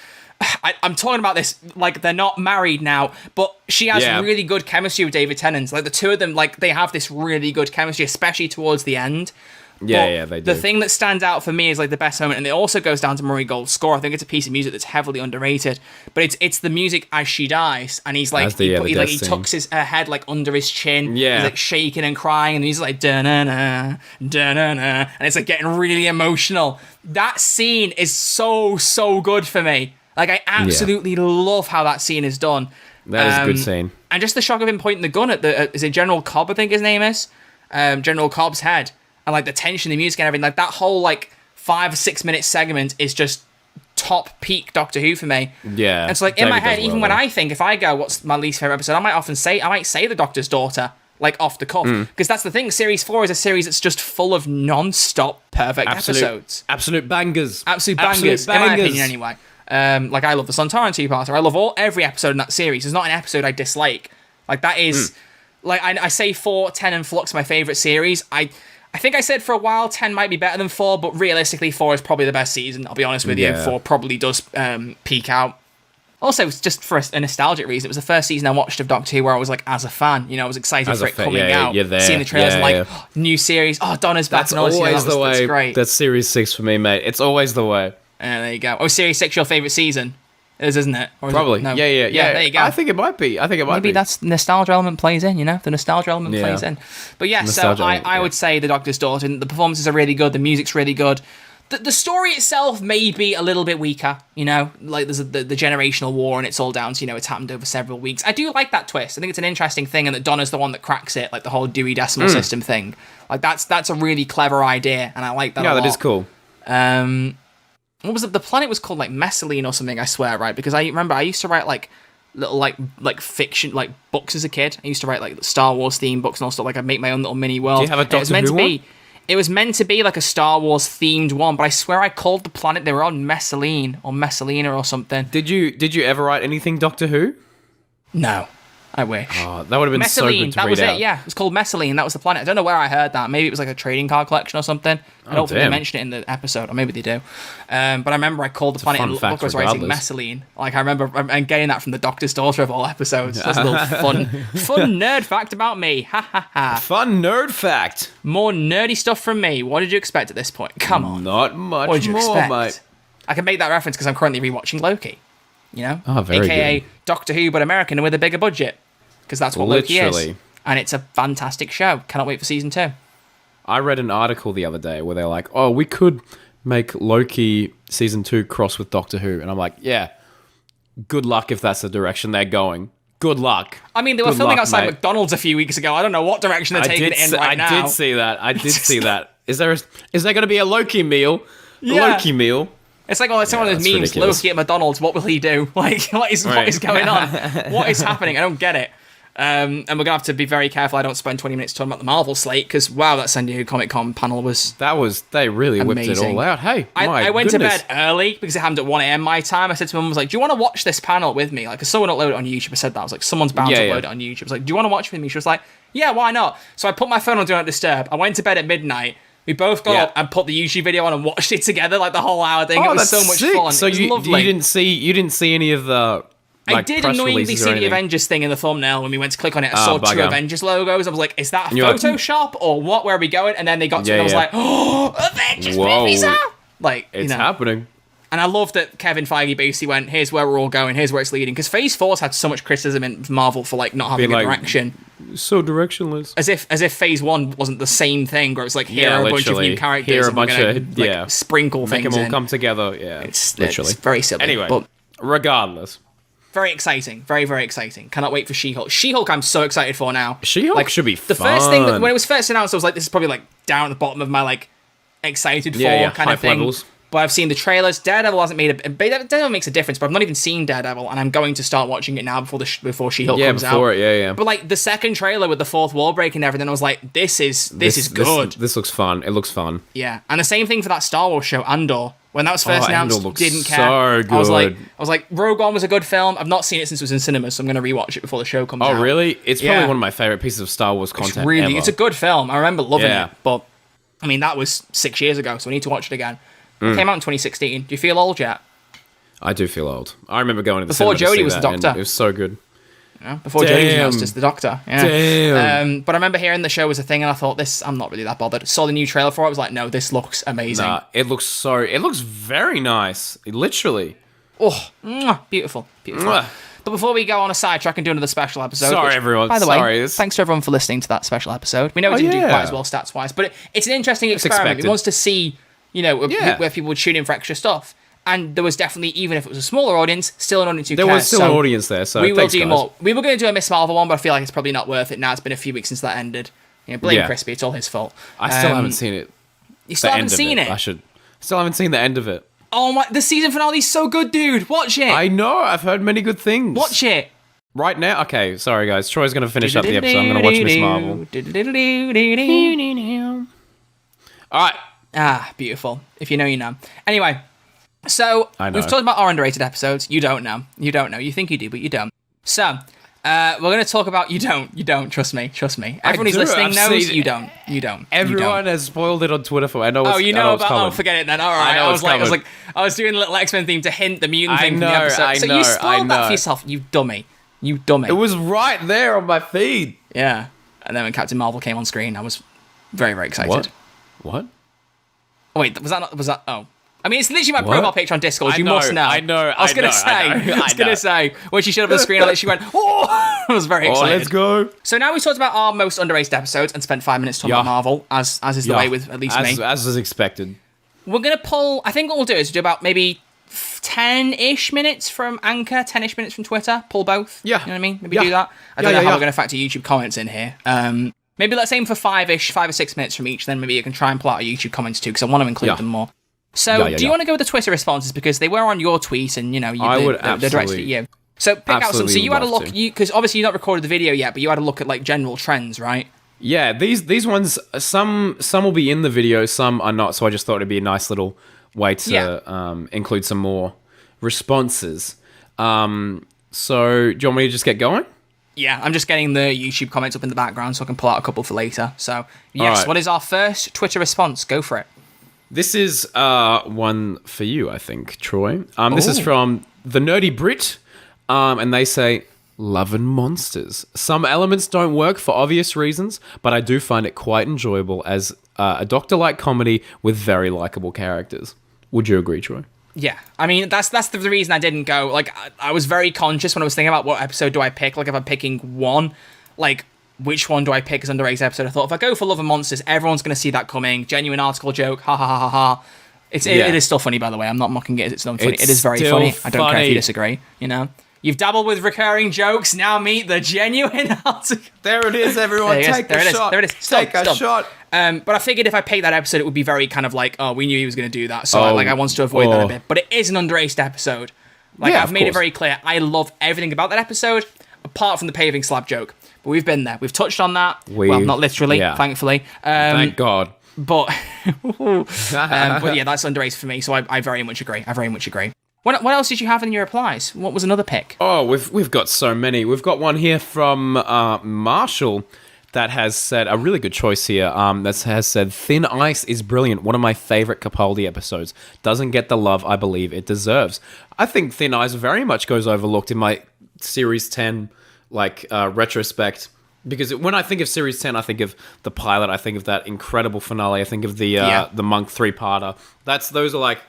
I'm talking about this like they're not married now, but she has really good chemistry with David Tennant. Like the two of them, like they have this really good chemistry, especially towards the end. They do. The thing that stands out for me is like the best moment, and it also goes down to Murray Gold's score. I think it's a piece of music that's heavily underrated, but it's the music as she dies, and he's like he tucks his head like under his chin. Yeah, he's like shaking and crying, and he's like da-na-na, da-na-na, and it's like getting really emotional. That scene is so good for me. Like I absolutely love how that scene is done. That is a good scene, and just the shock of him pointing the gun at is it General Cobb? I think his name is General Cobb's head. And, like, the tension, the music and everything, like, that whole, like, 5 or 6 minute segment is just top peak Doctor Who for me. Yeah. And so, like, in my head, even when I think, if I go, what's my least favourite episode, I might say The Doctor's Daughter, like, off the cuff. Because that's the thing, Series 4 is a series that's just full of non-stop perfect episodes. Absolute bangers. Absolute bangers, in my opinion, anyway. Like, I love the Sontaran two-parter. I love every episode in that series. There's not an episode I dislike. Like, that is... Like, I say 4, 10, and Flux my favourite series. I think I said for a while 10 might be better than 4, but realistically 4 is probably the best season. I'll be honest with you. 4 probably does peak out. Also, it's just for a nostalgic reason. It was the first season I watched of Doctor Who where I was like, as a fan, you know, I was excited for it coming out. You're there. Seeing the trailers new series. Oh, Donna's back. That's always the way. That's great. That's Series 6 for me, mate. It's always the way. There you go. Oh, Series 6 your favourite season? isn't it? Or is Probably. it? No. Yeah. There you go. I think it might be. Maybe that's nostalgia element plays in, The nostalgia element plays in. But yeah, nostalgia I would say The Doctor's Daughter, the performances are really good, the music's really good. The story itself may be a little bit weaker, Like there's the generational war and it's all down to, it's happened over several weeks. I do like that twist. I think it's an interesting thing, and that Donna's the one that cracks it, like the whole Dewey Decimal System thing. Like that's a really clever idea, and I like that a lot. Yeah, that is cool. What was it? The planet was called like Messaline or something, I swear, right? Because I remember I used to write like little like fiction like books as a kid. I used to write like Star Wars themed books and all stuff. Like I'd make my own little mini world. Do you have a Doctor Who one? It was meant to be like a Star Wars themed one, but I swear I called the planet, they were on Messaline or Messalina or something. Did you ever write anything Doctor Who? No. I wish. Oh, that would have been so good to read out. That was it, yeah. It was called Messaline. That was the planet. I don't know where I heard that. Maybe it was like a trading card collection or something. I don't think they mentioned it in the episode, or maybe they do. But I remember I called the planet and look, I was writing Messaline. Like I remember and getting that from the Doctor's Daughter of all episodes. That's a little fun nerd fact about me. Ha ha ha. Fun nerd fact. More nerdy stuff from me. What did you expect at this point? Come on. Not much what did you more, expect? mate. I can make that reference because I'm currently rewatching Loki. Oh, very AKA good. Doctor Who, but American and with a bigger budget. Because that's what Loki is. And it's a fantastic show. Cannot wait for season 2. I read an article the other day where they're like, oh, we could make Loki season 2 cross with Doctor Who. And I'm like, yeah, good luck if that's the direction they're going. Good luck. I mean, they were filming outside McDonald's a few weeks ago. I don't know what direction they're taking it in right now. I did see that. Is there going to be a Loki meal? Yeah. A Loki meal? It's like, it's one of those memes. Ridiculous. Loki at McDonald's, what will he do? Like, what is going on? What is happening? I don't get it. And we're going to have to be very careful I don't spend 20 minutes talking about the Marvel slate, because, wow, that San Diego Comic-Con panel was they really amazing. Whipped it all out. Hey, I went to bed early, because it happened at 1 a.m. my time. I said to my mum, I was like, do you want to watch this panel with me? Like, because someone uploaded it on YouTube. I said that. I was like, someone's bound to upload it on YouTube. I was like, do you want to watch with me? She was like, yeah, why not? So I put my phone on Do Not Disturb. I went to bed at midnight. We both got up and put the YouTube video on and watched it together, like the whole hour thing. It was so much fun. So it was lovely. You didn't see any of the... I did annoyingly see the Avengers thing in the thumbnail when we went to click on it. I saw 2 Avengers logos. I was like, is that a Photoshop or what? Where are we going? And then they got to it and I was like, oh, Avengers movies are... Like, it's happening. And I love that Kevin Feige basically went, here's where we're all going, here's where it's leading. Because Phase 4's had so much criticism in Marvel for like not having a direction. So directionless. As if Phase 1 wasn't the same thing, where it's like, here are a bunch of new characters, here are and we're going to sprinkle things in. Make them all come together, It's very silly. Anyway, but regardless. Very exciting. Very, very exciting. Cannot wait for She-Hulk. She-Hulk I'm so excited for now. She-Hulk should be fun. The first thing, when it was first announced, I was like, this is probably like down at the bottom of my like excited for kind of thing. Levels. But I've seen the trailers. Daredevil hasn't made Daredevil makes a difference, but I've not even seen Daredevil, and I'm going to start watching it now before She-Hulk comes out. Yeah. But like the second trailer with the fourth wall break and everything, I was like, this is good. This looks fun. It looks fun. Yeah, and the same thing for that Star Wars show, Andor. When that was first announced, didn't care. So good. I was like, Rogue One was a good film. I've not seen it since it was in cinemas, so I'm going to rewatch it before the show comes out. Oh, really? It's probably one of my favorite pieces of Star Wars content ever. It's a good film. I remember loving it, but I mean, that was 6 years ago, so we need to watch it again. It came out in 2016. Do you feel old yet? I do feel old. I remember going to the before cinema Jodie was the Doctor. It was so good. Yeah, before Jodie was announced as the Doctor. Yeah. Damn. But I remember hearing the show was a thing, and I thought, I'm not really that bothered. Saw the new trailer for it. I was like, no, this looks amazing. Nah, it looks very nice. Literally. Oh, beautiful. But before we go on a sidetrack and do another special episode... Sorry, everyone. By the way, thanks to everyone for listening to that special episode. We know it didn't do quite as well stats-wise, but it's an interesting experiment. It wants to see, where people would tune in for extra stuff. And there was definitely, even if it was a smaller audience, still an audience who cares. There was still an audience there, so we will do more. We were going to do a Miss Marvel one, but I feel like it's probably not worth it now. It's been a few weeks since that ended. Blame Crispy, it's all his fault. I still haven't seen it. You still haven't seen it? Still haven't seen the end of it. Oh my, the season finale is so good, dude. Watch it. I know, I've heard many good things. Watch it. Right now? Okay, sorry guys. Troy's going to finish up the episode. I'm going to watch Miss Marvel. Alright. Beautiful. If you know, you know. Anyway, so we've talked about our underrated episodes. You don't know. You think you do, but you don't. So, we're going to talk about... You don't. Trust me. Everyone who's listening knows you don't. Everyone has spoiled it on Twitter for me. I know it's coming. Oh, forget it then. All right. I was doing a little X-Men theme to hint the mutant thing from the episode. So you spoiled that for yourself, you dummy. It was right there on my feed. Yeah. And then when Captain Marvel came on screen, I was very, very excited. What? Oh, wait, was that... Oh. I mean, it's literally my profile picture on Discord. You must know. I know. I was going to say, when she showed up the screen, she went, oh! I was very excited. Oh, let's go. So now we've talked about our most underrated episodes and spent 5 minutes talking about Marvel, as is the way with at least me. As was expected. We're going to pull, I think what we'll do is do about maybe 10-ish minutes from Anchor, 10-ish minutes from Twitter, pull both. Yeah. You know what I mean? Maybe do that. I don't know how we're going to factor YouTube comments in here. Maybe let's aim for 5 or 6 minutes from each, then maybe you can try and pull out our YouTube comments too, because I want to include them more. So, do you want to go with the Twitter responses? Because they were on your tweet, and, they're directed at you. So, pick out some. So, you had a look, because obviously you've not recorded the video yet, but you had a look at, like, general trends, right? Yeah, these ones, some will be in the video, some are not, so I just thought it'd be a nice little way to include some more responses. So, do you want me to just get going? Yeah, I'm just getting the YouTube comments up in the background so I can pull out a couple for later. So, yes, right. What is our first Twitter response? Go for it. This is one for you, I think, Troy. This is from The Nerdy Brit, and they say, "Love and monsters. Some elements don't work for obvious reasons, but I do find it quite enjoyable as a Doctor-like comedy with very likable characters." Would you agree, Troy? Yeah, I mean, that's the reason I didn't go. Like, I was very conscious when I was thinking about what episode do I pick. Like, if I'm picking one, like, which one do I pick as underrated episode? I thought, if I go for Love and Monsters, everyone's going to see that coming. Genuine article joke, ha ha ha ha ha. It is still funny, by the way. I'm not mocking it. It's not funny. It is very funny. I don't care if you disagree, you know? You've dabbled with recurring jokes, now meet the genuine article. There it is, everyone. Take a shot. There it is. Take a shot. But I figured if I picked that episode, it would be very kind of like, oh, we knew he was going to do that. So I wanted to avoid that a bit. But it is an underrated episode. Like, I've made it very clear. I love everything about that episode, apart from the paving slab joke. But we've been there. We've touched on that. Well, not literally, thankfully. Thank God. But yeah, that's underrated for me. So I very much agree. What else did you have in your replies? What was another pick? Oh, we've got so many. We've got one here from Marshall that has said, a really good choice here, that has said, "Thin Ice is brilliant. One of my favourite Capaldi episodes. Doesn't get the love I believe it deserves." I think Thin Ice very much goes overlooked in my Series 10 retrospect. Because when I think of Series 10, I think of the pilot, I think of that incredible finale, I think of the Monk 3-parter. Those are like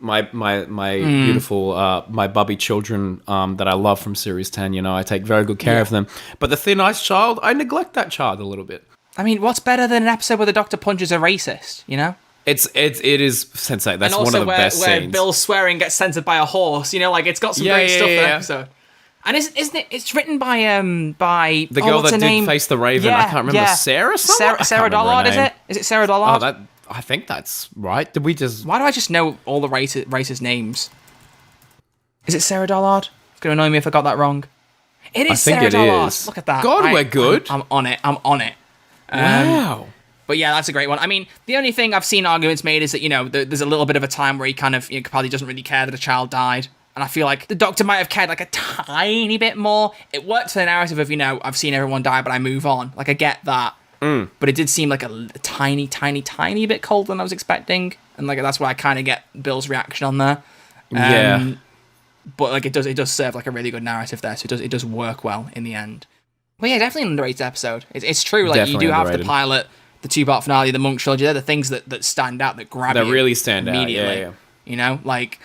my beautiful, my bubby children that I love from Series 10, you know, I take very good care of them. But the Thin Ice child, I neglect that child a little bit. I mean, what's better than an episode where the Doctor punches a racist, you know? It is Sensei. That's one of the best scenes. And also where Bill Swearing gets censored by a horse, you know, like, it's got some great stuff in the episode. And isn't it? It's written by the girl that did Face the Raven. I can't remember Sarah. Sarah Dollard. Is it? Is it Sarah Dollard? Oh, I think that's right. Did we just? Why do I just know all the racist names? Is it Sarah Dollard? It's gonna annoy me if I got that wrong. It is Sarah Dollard. Look at that. God, we're good. I'm on it. Wow. But yeah, that's a great one. I mean, the only thing I've seen arguments made is that, you know, there's a little bit of a time where he kind of, Capaldi doesn't really care that a child died. And I feel like the Doctor might have cared like a tiny bit more. It worked for the narrative of, I've seen everyone die, but I move on. Like, I get that. But it did seem like a tiny, tiny, tiny bit colder than I was expecting. And like that's why I kind of get Bill's reaction on there. But like it does serve like a really good narrative there. So it does work well in the end. But yeah, definitely an underrated episode. It's true. Like definitely you do have the pilot, the 2-part finale, the Monk trilogy. They're the things that stand out, that grab you. That really stand immediately. out. Yeah. Like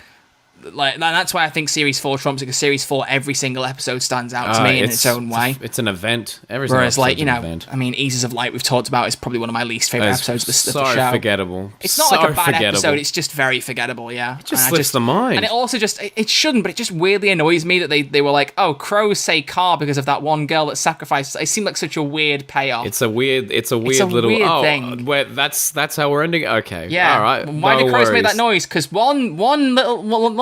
that's why I think Series 4 trumps it, because Series 4, every single episode stands out to me in its own way. It's an event. Whereas, like, I mean, Eases of Light we've talked about is probably one of my least favourite episodes of the show. So forgettable. It's not like a bad episode, it's just very forgettable, yeah. It just slips the mind. And it also just, it shouldn't, but it just weirdly annoys me that they were like, oh, crows say car because of that one girl that sacrificed. It seemed like such a weird payoff. It's a weird little thing. Where that's how we're ending it? Okay. Yeah. All right. Why did crows make that noise? Because one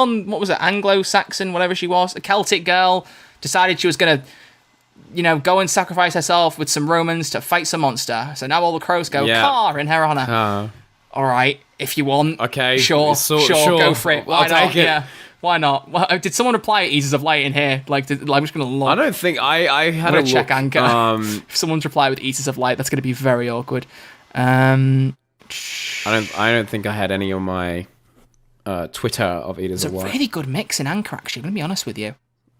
what was it, Anglo-Saxon, whatever she was, a Celtic girl, decided she was going to, go and sacrifice herself with some Romans to fight some monster. So now all the crows go, car, in her honour. All right, if you want. Okay. Sure, go for it. Why I'll not? take it. Yeah. Why not? Well, did someone reply Eases of Light in here? I'm just going to look. I don't think I had a look. Check Anchor. If someone's replied with Eases of Light, that's going to be very awkward. I don't think I had any on my Twitter of Eaters of Light. It's a really good mix in Anchor, actually. I'm going to be honest with you.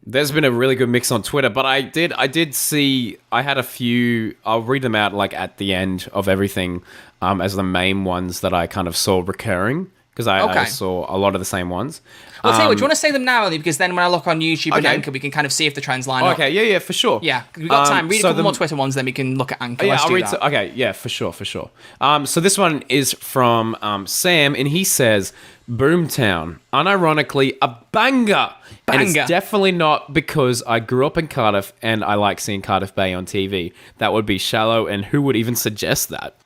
There's been a really good mix on Twitter, but I did see, I had a few, I'll read them out like at the end of everything as the main ones that I kind of saw recurring, because I saw a lot of the same ones. Well, tell you what, do you want to say them now, only because then when I look on YouTube and Anchor, we can kind of see if the trends line up. Okay, yeah, for sure. Yeah, we've got time. Read a couple more Twitter ones, then we can look at Anchor. Yeah, I'll read. Okay, yeah, for sure. So this one is from Sam, and he says, "Boomtown, unironically a banger. And it's definitely not because I grew up in Cardiff and I like seeing Cardiff Bay on TV. That would be shallow, and who would even suggest that?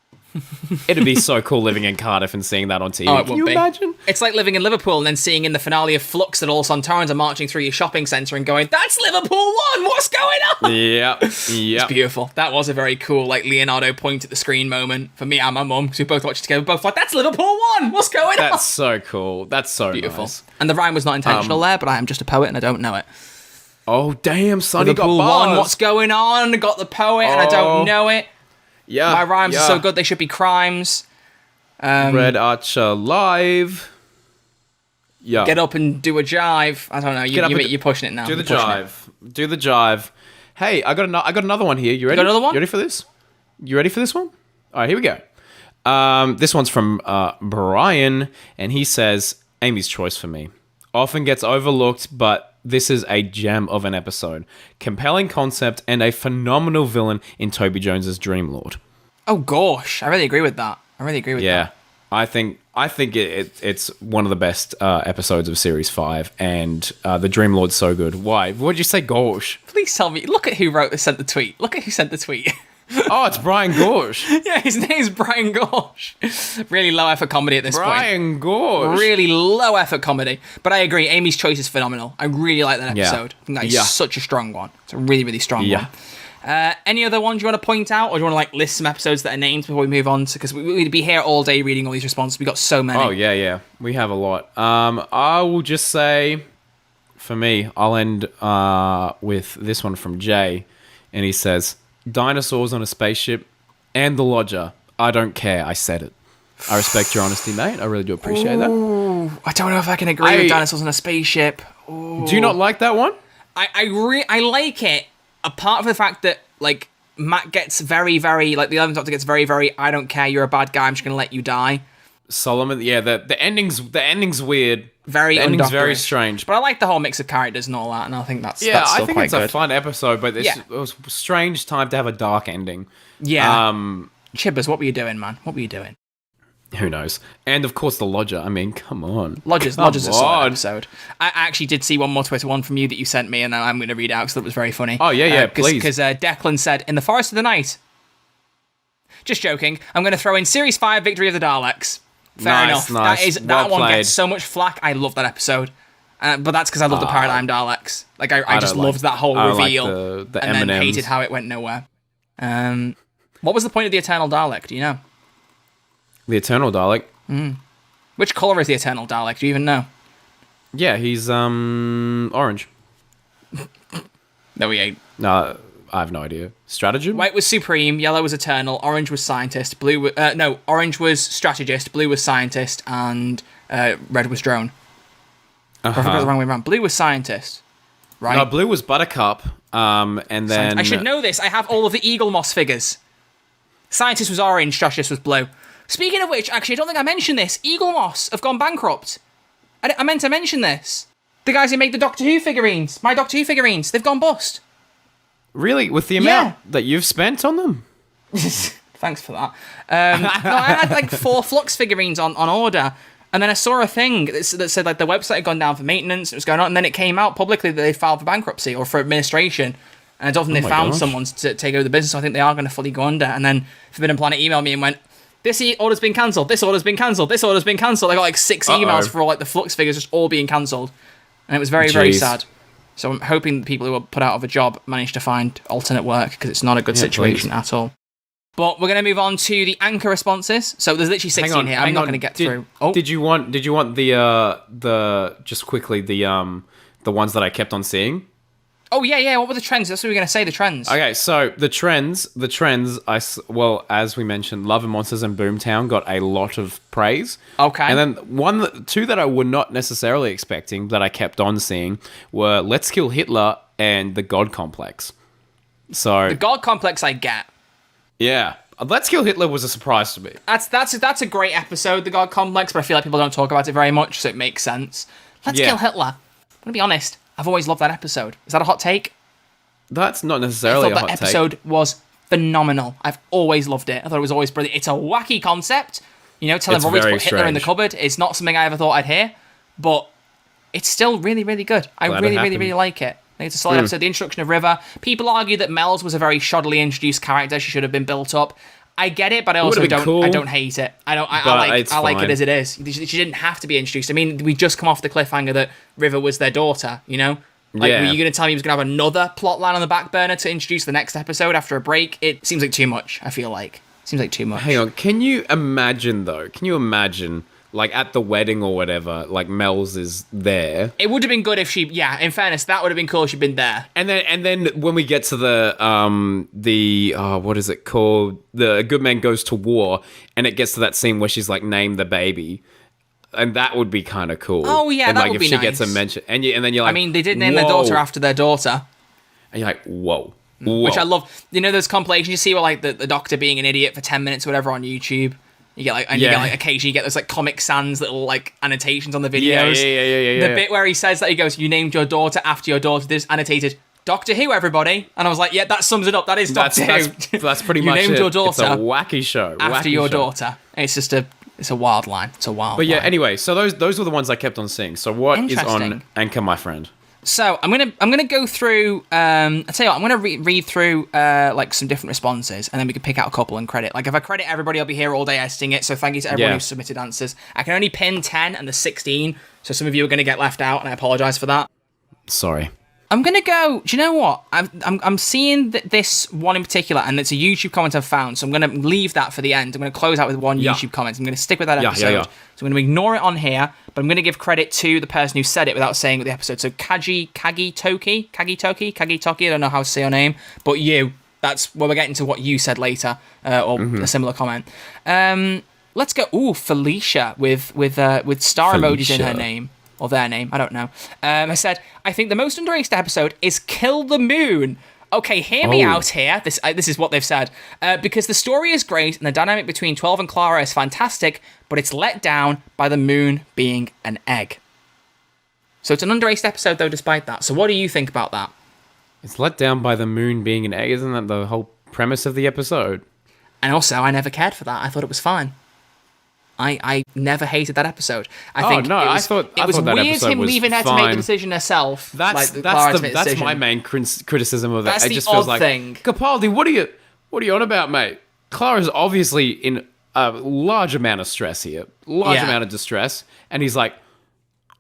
It'd be so cool living in Cardiff and seeing that on TV. Can you imagine? It's like living in Liverpool and then seeing in the finale of Flux that all Sontarans are marching through your shopping centre and going, that's Liverpool 1, what's going on? Yeah. It's beautiful. That was a very cool, like, Leonardo point at the screen moment for me and my mum, because we both watched it together. We both like, that's Liverpool 1, what's going on? That's so cool. That's so beautiful. Nice. And the rhyme was not intentional there, but I am just a poet and I don't know it. Oh, damn, Sonny got Liverpool bars. 1, what's going on? Got the poet and I don't know it. Yeah, my rhymes are so good they should be crimes. Red Archer live. Yeah. Get up and do a jive. I don't know. You're pushing it now. Do the jive. Hey, I got another one here. You ready? You got another one? You ready for this? You ready for this one? All right, here we go. This one's from Brian, and he says, Amy's Choice for me. Often gets overlooked, but this is a gem of an episode. Compelling concept and a phenomenal villain in Toby Jones's Dream Lord. Oh gosh, I really agree with that. Yeah, I think it's one of the best episodes of Series 5, and the Dream Lord's so good. Why? What'd you say, gosh? Please tell me. Look at who sent the tweet. Look at who sent the tweet. Oh, it's Brian Gorsh. Yeah, his name's Brian Gorsh. Really low effort comedy at this point. Brian Gorsh. Really low effort comedy. But I agree, Amy's Choice is phenomenal. I really like that episode. I think that is such a strong one. It's a really, really strong one. Any other ones you want to point out, or do you want to list some episodes that are named before we move on? Because we'd be here all day reading all these responses. We got so many. Oh yeah, we have a lot. I will just say, for me, I'll end with this one from Jay, and he says, "Dinosaurs on a spaceship and the lodger. I don't care. I said it. I respect your honesty, mate. I really do appreciate that." I don't know if I can agree with dinosaurs on a spaceship. Ooh. Do you not like that one? I like it. Apart from the fact that, like, Matt gets very, very, like, the 11th Doctor gets very, very, I don't care, you're a bad guy, I'm just going to let you die. Solomon, yeah, the ending's weird. Very the ending's very strange. But I like the whole mix of characters and all that, and I think that's still I think quite it's good. a fun episode, but it was a strange time to have a dark ending. Yeah. Chibbers, what were you doing, man? What were you doing? Who knows? And of course the Lodger. I mean, come on. Lodger's a solid episode. I actually did see one more Twitter one from you that you sent me, and I'm going to read out because that was very funny. Oh, yeah, please. Because Declan said, in the Forest of the Night. Just joking. I'm going to throw in Series 5, Victory of the Daleks. Fair enough. Nice. That one gets so much flack. I love that episode. But that's because I love the Paradigm Daleks. Like, I just loved that whole reveal. Like the and M&Ms. then hated how it went nowhere. What was the point of the Eternal Dalek? Do you know? The Eternal Dalek? Which colour is the Eternal Dalek? Do you even know? Yeah, he's orange. No, he ain't. No, I have no idea. Stratagem? White was Supreme, yellow was Eternal, orange was Scientist, orange was Strategist, blue was Scientist, and red was Drone. I forgot the wrong way around. Blue was Scientist, right? No, blue was Buttercup, and then... I should know this. I have all of the Eagle Moss figures. Scientist was orange, Strategist was blue. Speaking of which, actually, I don't think I mentioned this. Eagle Moss have gone bankrupt. I meant to mention this. The guys who make the Doctor Who figurines, my Doctor Who figurines, they've gone bust. Really? With the amount that you've spent on them? Thanks for that. No, I had like 4 Flux figurines on order, and then I saw a thing that said like the website had gone down for maintenance, it was going on, and then it came out publicly that they filed for bankruptcy or for administration, and I don't think they found someone to take over the business, so I think they are going to fully go under. And then Forbidden Planet emailed me and went, this order's been cancelled, this order's been cancelled, this order's been cancelled. I got like 6 emails for all like the Flux figures just all being cancelled. And it was very, very sad. So I'm hoping the people who were put out of a job manage to find alternate work, because it's not a good situation at all. But we're going to move on to the Anchor responses. So there's literally 16 here. I'm not going to get through. Oh. Did you want the just quickly the ones that I kept on seeing? Oh, yeah. What were the trends? That's what we were going to say, the trends. Okay, so the trends, as we mentioned, Love and Monsters and Boomtown got a lot of praise. Okay. And then two that I were not necessarily expecting that I kept on seeing were Let's Kill Hitler and The God Complex. So The God Complex I get. Yeah, Let's Kill Hitler was a surprise to me. That's a great episode, the God Complex, but I feel like people don't talk about it very much, so it makes sense. Let's Kill Hitler. I'm gonna be honest. I've always loved that episode. Is that a hot take? That's not necessarily a hot take. I thought that episode was phenomenal. I've always loved it. I thought it was always brilliant. It's a wacky concept. Telling Robbie to put Hitler in the cupboard is not something I ever thought I'd hear, but it's still really, really good. I really, really, really like it. I think it's a solid episode. The introduction of River. People argue that Mel's was a very shoddily introduced character. She should have been built up. I get it, but I also don't. Cool. I don't hate it. I like it as it is. She didn't have to be introduced. I mean, we just come off the cliffhanger that River was their daughter. Were you going to tell me he was going to have another plot line on the back burner to introduce the next episode after a break? It seems like too much. I feel like seems like too much. Hang on. Can you imagine though? Like at the wedding or whatever, like Mel's is there. It would have been good if she, in fairness, that would have been cool if she'd been there. And then when we get to the what is it called? The Good Man Goes to War, and it gets to that scene where she's like, name the baby. And that would be kind of cool. Oh yeah, and that like would if be she nice. gets a mention, and then you're like, I mean, they did name their daughter after their daughter. And you're like, whoa. Which I love. Those compilations you see where like the doctor being an idiot for 10 minutes or whatever on YouTube. You get like, occasionally you get those like Comic Sans little like annotations on the videos. Yeah. The bit where he says that, he goes, "You named your daughter after your daughter." There's annotated Doctor Who, everybody, and I was like, yeah, that sums it up. That is Doctor Who. That's pretty much it. You named your daughter. It's a wacky show. After your daughter. It's just it's a wild line. It's a wild. But yeah, line. Anyway, so those were the ones I kept on seeing. So what is on Anchor, my friend? So I'm gonna go through. I'll tell you what, I'm gonna read through like some different responses, and then we can pick out a couple and credit. Like if I credit everybody, I'll be here all day editing it. So thank you to everyone who submitted answers. I can only pin 10 and the 16, so some of you are gonna get left out, and I apologize for that. Sorry. I'm gonna go. Do you know what? I'm seeing this one in particular, and it's a YouTube comment I've found. So I'm gonna leave that for the end. I'm gonna close out with one YouTube comment. I'm gonna stick with that episode. So I'm gonna ignore it on here, but I'm gonna give credit to the person who said it without saying the episode. So Kagitoki. I don't know how to say your name, but that's where we're getting to what you said later, or a similar comment. Let's go. Ooh, Felicia with star emojis in her name. Or their name, I don't know. I said, I think the most underrated episode is Kill the Moon. Okay, hear me out here. This is what they've said. Because the story is great and the dynamic between 12 and Clara is fantastic, but it's let down by the moon being an egg. So it's an underrated episode, though, despite that. So what do you think about that? It's let down by the moon being an egg. Isn't that the whole premise of the episode? And also, I never cared for that. I thought it was fine. I never hated that episode. I thought it was weird him leaving her to make the decision herself. That's my main criticism of it. That's it the just odd feels like, thing. Capaldi, what are you on about, mate? Clara's obviously in a large amount of stress here, amount of distress, and he's like,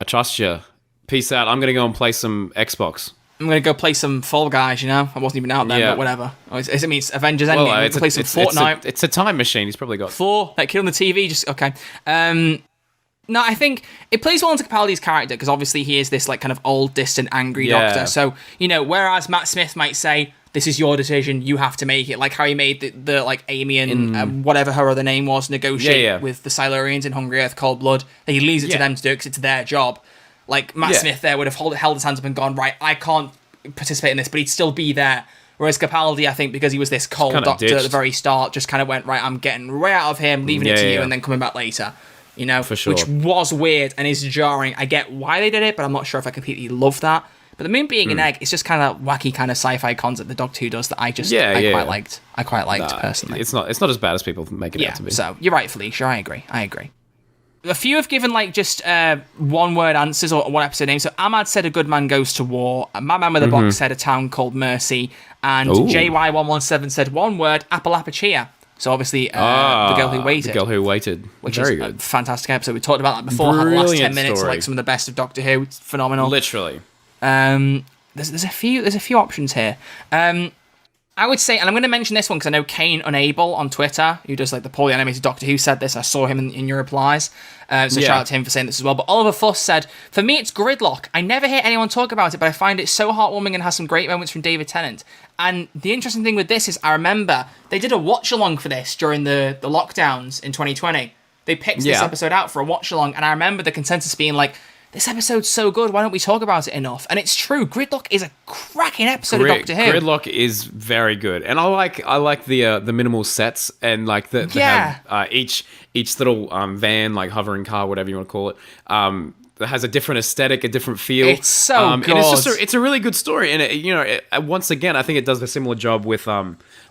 "I trust you. Peace out. I'm gonna go and play some Xbox. I'm going to go play some Fall Guys, I wasn't even out then, but whatever. It's Avengers Endgame. It's play some Fortnite. It's a time machine. He's probably got 4. Like, kid on the TV, okay. No, I think it plays well into Capaldi's character, because obviously he is this, like, kind of old, distant, angry doctor. So, whereas Matt Smith might say, this is your decision, you have to make it, like how he made the like, Amy and whatever her other name was, negotiate with the Silurians in Hungry Earth, Cold Blood. He leaves it to them to do it, because it's their job. Like, Matt Smith there would have held his hands up and gone, right, I can't participate in this, but he'd still be there. Whereas Capaldi, I think, because he was this cold doctor at the very start, just kind of went, right, I'm getting right out of him, leaving it to you, and then coming back later. For sure. Which was weird and is jarring. I get why they did it, but I'm not sure if I completely love that. But the moon being an egg, it's just kind of that wacky kind of sci-fi concept that Doctor Who does that I quite liked. I quite liked, personally. It's not as bad as people make it out to be. So, you're right, Felicia, I agree. A few have given, like, just one-word answers or one episode names. So Ahmad said A Good Man Goes to War. My Man with a Box said A Town Called Mercy. And JY117 said one word, Appalachia. So obviously, The Girl Who Waited. The Girl Who Waited. Which Very is good. a fantastic episode. We talked about that before. The last 10 minutes are, like, some of the best of Doctor Who. It's phenomenal. Literally. There's a few options here. I would say, and I'm going to mention this one because I know Kane Unable on Twitter, who does like the poorly animated Doctor Who, said this. I saw him in your replies. So shout out to him for saying this as well. But Oliver Fuss said, for me, it's Gridlock. I never hear anyone talk about it, but I find it so heartwarming and has some great moments from David Tennant. And the interesting thing with this is I remember they did a watch-along for this during the lockdowns in 2020. They picked this episode out for a watch-along, and I remember the consensus being like, this episode's so good, why don't we talk about it enough? And it's true, Gridlock is a cracking episode of Doctor Who. Gridlock is very good, and I like the minimal sets and like the each little van, like hovering car, whatever you want to call it, that has a different aesthetic, a different feel. It's so good. And it's a really good story, and once again, I think it does a similar job with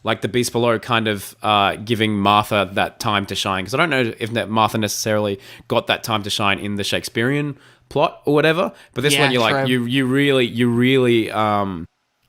like the Beast Below, kind of giving Martha that time to shine, because I don't know if Martha necessarily got that time to shine in the Shakespearean plot or whatever, but this one you really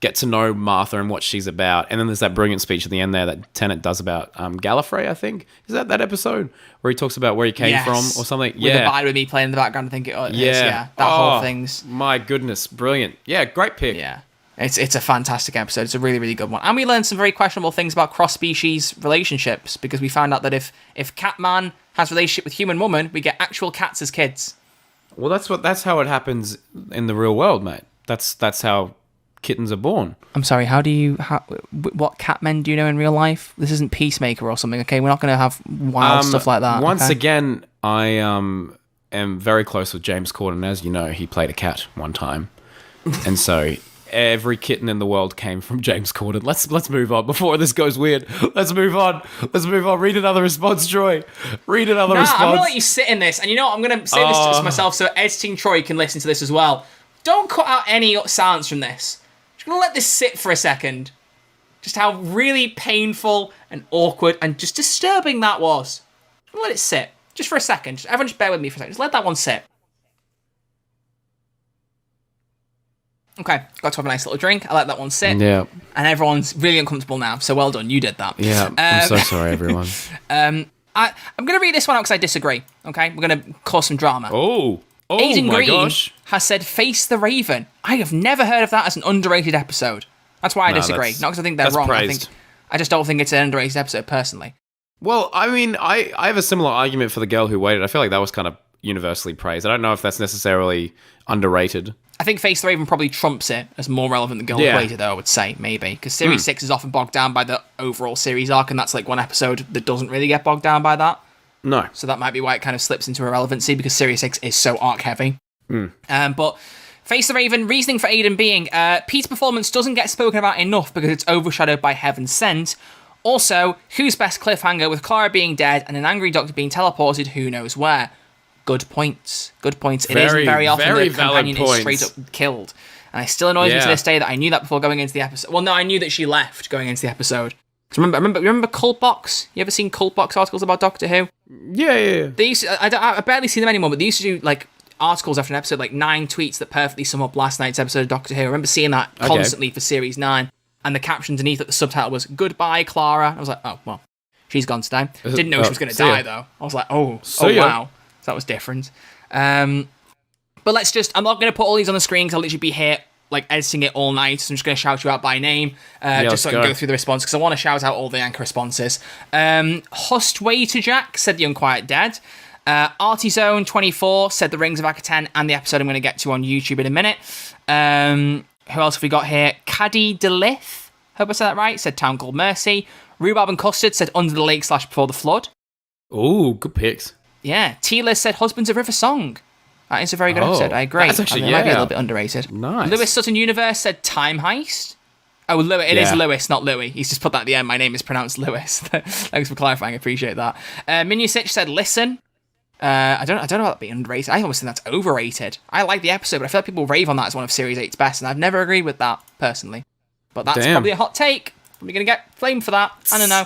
get to know Martha and what she's about. And then there's that brilliant speech at the end there that Tennant does about Gallifrey, I think. Is that episode where he talks about where he came from or something? With the Bide With Me playing in the background, I think it is. Yeah. That whole thing's... My goodness, brilliant. Yeah, great pick. Yeah. It's a fantastic episode. It's a really, really good one. And we learned some very questionable things about cross-species relationships, because we found out that if Catman has a relationship with human woman, we get actual cats as kids. Well, that's how it happens in the real world, mate. That's how kittens are born. I'm sorry, what catmen do you know in real life? This isn't Peacemaker or something, okay? We're not going to have wild stuff like that. Once again, I am very close with James Corden. As you know, he played a cat one time. And so every kitten in the world came from James Corden. Let's move on before this goes weird. Let's move on. Read another response, Troy. Read another response. I'm going to let you sit in this. And you know what? I'm going to say this to myself so editing Troy can listen to this as well. Don't cut out any sounds from this. Just going to let this sit for a second. Just how really painful and awkward and just disturbing that was. I'm going to let it sit. Just for a second. Everyone just bear with me for a second. Just let that one sit. Okay, got to have a nice little drink. I let that one sit. Yeah. And everyone's really uncomfortable now, so well done. You did that. Yeah, I'm so sorry, everyone. I'm going to read this one out because I disagree, okay? We're going to cause some drama. Oh Aidan my Green gosh. has said, Face the Raven. I have never heard of that as an underrated episode. That's why I disagree. Not because I think they're wrong. I just don't think it's an underrated episode, personally. Well, I mean, I have a similar argument for The Girl Who Waited. I feel like that was kind of universally praised. I don't know if that's necessarily underrated. I think Face the Raven probably trumps it as more relevant than Girl Who Waited, though, I would say, maybe. Because Series 6 is often bogged down by the overall series arc, and that's like one episode that doesn't really get bogged down by that. No. So that might be why it kind of slips into irrelevancy, because Series 6 is so arc-heavy. But Face the Raven, reasoning for Aidan being, Pete's performance doesn't get spoken about enough because it's overshadowed by Heaven Sent. Also, who's best cliffhanger with Clara being dead and an angry doctor being teleported who knows where? Good points. It isn't very often the companion is straight up killed. And it still annoys me to this day that I knew that before going into the episode. Well, no, I knew that she left going into the episode. Remember Cult Box? You ever seen Cult Box articles about Doctor Who? Yeah. They used to, I barely see them anymore, but they used to do like articles after an episode, like 9 tweets that perfectly sum up last night's episode of Doctor Who. I remember seeing that constantly for Series 9. And the caption underneath it, the subtitle was, Goodbye, Clara. I was like, oh, well, she's gone today. Didn't know she was going to die, though. I was like, wow. So that was different. But I'm not going to put all these on the screen because I'll literally be here, like, editing it all night. So I'm just going to shout you out by name, just so I can go through the response, because I want to shout out all the anchor responses. Hustway to Jack said The Unquiet Dead. Artyzone24 said The Rings of Akaten and the episode I'm going to get to on YouTube in a minute. Who else have we got here? Caddy DeLith, hope I said that right, said Town Called Mercy. Rhubarb and Custard said Under the Lake / Before the Flood. Ooh, good picks. Yeah, Tila said Husbands of River Song. That is a very good episode. I agree. That's actually, it might be a little bit underrated. Nice. Lewis Sutton Universe said Time Heist. Oh, Lewis. It is Lewis, not Louis. He's just put that at the end. My name is pronounced Lewis. Thanks for clarifying. I appreciate that. Minusich said Listen. I don't know about that being underrated. I almost think that's overrated. I like the episode, but I feel like people rave on that as one of Series 8's best, and I've never agreed with that, personally. But that's probably a hot take. Probably going to get flamed for that. I don't know.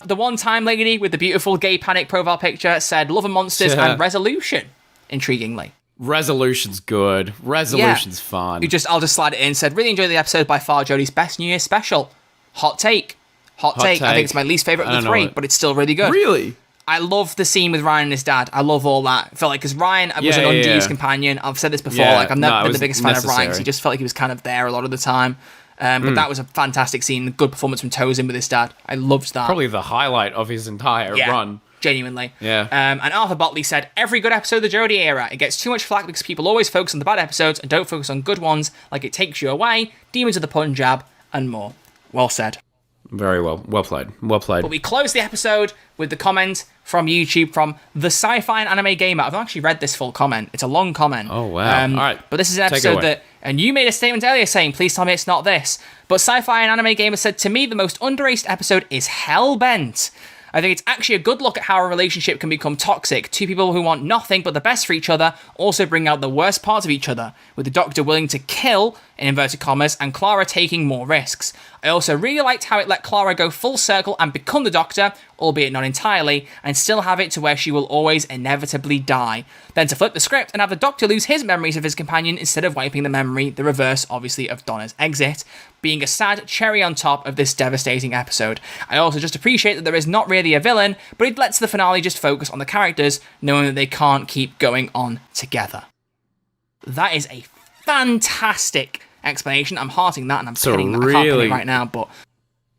The one-time lady with the beautiful gay panic profile picture said Love and Monsters and Resolution, intriguingly. Resolution's good. Resolution's fun. I'll just slide it in. Said, really enjoyed the episode, by far Jodie's best New Year special. Hot take. I think it's my least favourite of the 3, but it's still really good. Really? I love the scene with Ryan and his dad. I love all that. I felt like, because Ryan was an unused companion. I've said this before. I've never been the biggest fan of Ryan, because he just felt like he was kind of there a lot of the time. But that was a fantastic scene. Good performance from Tozin with his dad. I loved that. Probably the highlight of his entire run. Genuinely. Yeah. And Arthur Botley said, every good episode of the Jodie era. It gets too much flack because people always focus on the bad episodes and don't focus on good ones, like It Takes You Away, Demons of the Punjab, and more. Well said. Very well. Well played. Well played. But we close the episode with the comment from YouTube from the Sci-Fi and Anime Gamer. I've not actually read this full comment. It's a long comment. Oh, wow. All right. But this is an episode that... And you made a statement earlier saying, please tell me it's not this. But Sci-Fi and Anime Gamer said, to me, the most underrated episode is Hellbent. I think it's actually a good look at how a relationship can become toxic. Two people who want nothing but the best for each other also bring out the worst parts of each other, with the Doctor willing to kill, in inverted commas, and Clara taking more risks. I also really liked how it let Clara go full circle and become the Doctor, albeit not entirely, and still have it to where she will always inevitably die. Then to flip the script and have the Doctor lose his memories of his companion instead of wiping the memory, the reverse, obviously, of Donna's exit, being a sad cherry on top of this devastating episode. I also just appreciate that there is not really a villain, but it lets the finale just focus on the characters, knowing that they can't keep going on together. That is a fantastic explanation. I'm hearting that, and I'm pinning that. I can't pin it right now, but...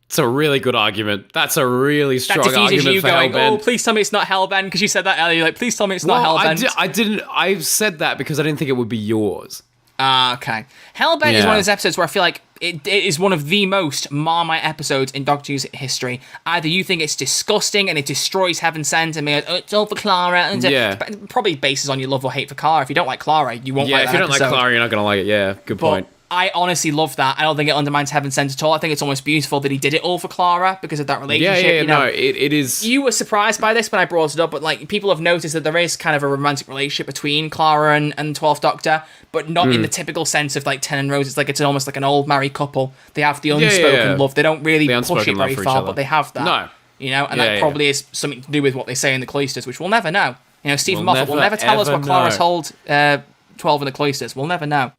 It's a really good argument. That's a really strong argument you for going, Hellbend. oh, please tell me it's not Hellbend, because you said that earlier. Like, please tell me it's not Hellbend. I said that because I didn't think it would be yours. Okay. Hellbend is one of those episodes where I feel like it is one of the most Marmite episodes in Doctor Who's history. Either you think it's disgusting and it destroys Heaven Sent and it's all for Clara. And probably bases on your love or hate for Clara. If you don't like Clara, you won't like that if you don't episode. like Clara, you're not going to like it. Yeah, good point. I honestly love that. I don't think it undermines Heaven Sent at all. I think it's almost beautiful that he did it all for Clara because of that relationship. It is. You were surprised by this when I brought it up, but like people have noticed that there is kind of a romantic relationship between Clara and 12th Doctor, but not in the typical sense of like Ten and Rose. It's like it's almost like an old married couple. They have the unspoken love. They don't really push it very far, but they have that. No. And that probably is something to do with what they say in the cloisters, which we'll never know. Stephen Moffat will never tell us what Clara told 12 in the cloisters. We'll never know.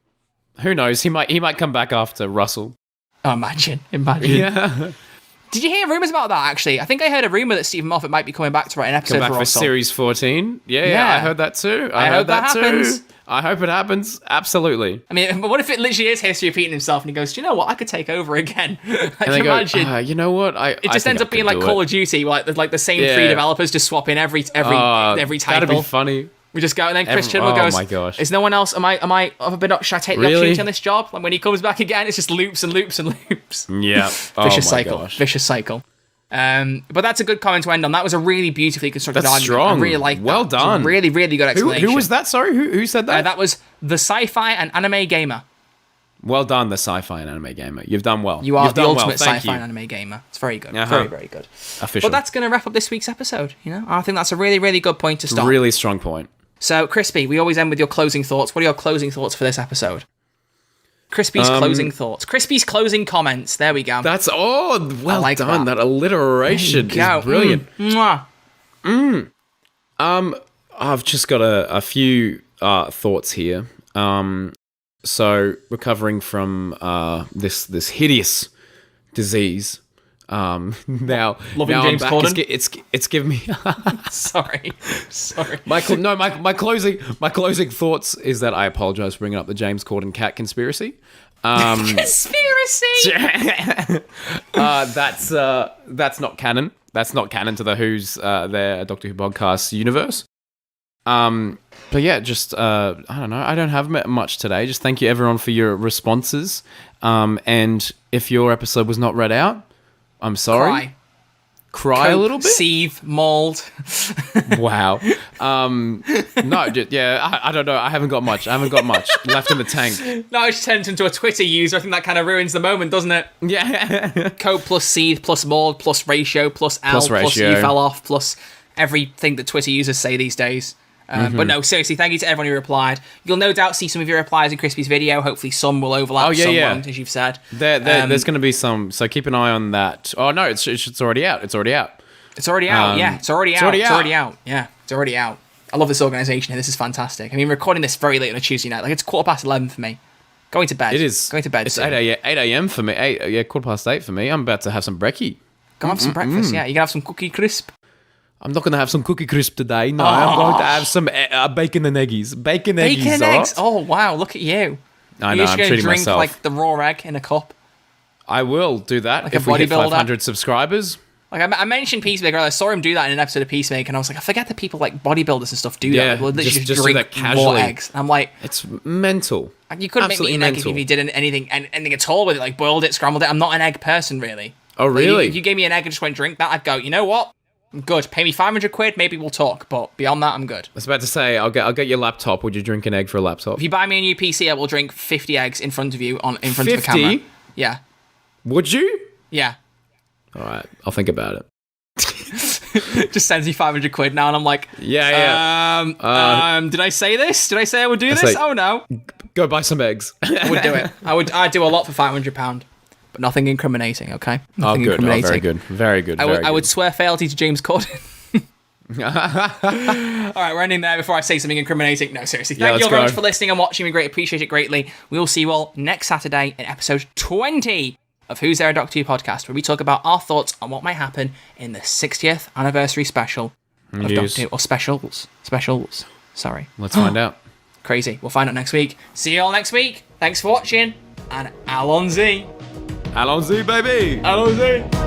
Who knows? He might come back after Russell. Oh, imagine. Yeah. Did you hear rumours about that, actually? I think I heard a rumour that Stephen Moffat might be coming back to write an episode for Russell. Series 14? Yeah, I heard that too. I hope that happens. I hope it happens. Absolutely. I mean, but what if it literally is history repeating himself and he goes, do you know what? I could take over again. Imagine. You know what? It just ends up being like Call of Duty, like the same three developers just swap in every title. That'd be funny. We just go, and then Chris Chibnall goes, oh my gosh. Is no one else, should I take the opportunity on this job? Like when he comes back again, it's just loops and loops and loops. Yeah. Vicious cycle. But that's a good comment to end on. That was a really beautifully constructed argument. Strong. I really like that. Well done. Really, really good explanation. Who was that? Sorry, who said that? That was the Sci-Fi and Anime Gamer. Well done, the Sci-Fi and Anime Gamer. You've done well. You are the ultimate Sci-Fi and Anime Gamer. It's very good. Very, very good. Official. But that's going to wrap up this week's episode. I think that's a really, really good point to start. Really strong point. So, Crispy, we always end with your closing thoughts. What are your closing thoughts for this episode? Crispy's closing thoughts. Crispy's closing comments. There we go. That's well like done. That alliteration is brilliant. I've just got a few thoughts here. So recovering from this hideous disease. Now James Corden. It's given me. Sorry. My closing thoughts is that I apologize for bringing up the James Corden cat conspiracy. Conspiracy. That's not canon. That's not canon to the Who's their Doctor Who podcast universe. But yeah, just I don't know. I don't have much today. Just thank you everyone for your responses. And if your episode was not read out, I'm sorry. Cry a little bit. Sieve, mauled. Wow. No, I don't know. I haven't got much left in the tank. No, I just turned into a Twitter user. I think that kind of ruins the moment, doesn't it? Yeah. Cope plus seethe plus mauled plus ratio plus L plus you fell off plus everything that Twitter users say these days. But no, seriously, thank you to everyone who replied. You'll no doubt see some of your replies in Crispy's video. Hopefully some will overlap, some won't, as you've said. There's going to be some, so keep an eye on that. Oh, no, it's already out. It's already out. It's already out, yeah. It's already out. Yeah, it's already out. I love this organisation here. This is fantastic. I mean, recording this very late on a Tuesday night. Like, it's 11:15 for me. Going to bed. It is. Going to bed It's soon. 8 a.m. for me. 8 for me. I'm about to have some brekkie. Go have some breakfast, yeah. You can have some cookie crisp. I'm not going to have some cookie crisp today. No, I'm going to have some bacon and eggies. Bacon and eggs. Right? Oh, wow. Look at you. I know, I'm treating myself. Drink like the raw egg in a cup. I will do that like if we hit 500 subscribers. Like I mentioned Peacemaker. I saw him do that in an episode of Peacemaker, and I was like, I forget that people like bodybuilders and stuff do that. Like, we'll literally just drink do that casually. Raw eggs. And I'm like, it's mental. You couldn't make me an egg if you did anything at all with it, like boiled it, scrambled it. I'm not an egg person, really. Oh, really? If you gave me an egg and just went drink that, I'd go, you know what? I'm good. Pay me 500 quid, maybe we'll talk. But beyond that, I'm good. I was about to say, I'll get your laptop. Would you drink an egg for a laptop? If you buy me a new PC, I will drink 50 eggs in front of you in front of the camera. 50? Yeah. Would you? Yeah. All right, I'll think about it. Just sends me 500 quid now, and I'm like, yeah. Did I say this? Did I say I would do this? Like, oh no. Go buy some eggs. I would do it. I'd do a lot for £500, but nothing incriminating. Okay. Nothing incriminating. Oh, very good. Very good. I would swear fealty to James Corden. All right, we're ending there before I say something incriminating. No, seriously. Thank you all very much for listening and watching. We appreciate it greatly. We will see you all next Saturday in episode 20 of Who's There, a Doctor Who podcast, where we talk about our thoughts on what might happen in the 60th anniversary special of Doctor Who, or specials. Sorry. Let's find out. Crazy. We'll find out next week. See you all next week. Thanks for watching, and Allons-y. Allons-y, baby. Allons-y.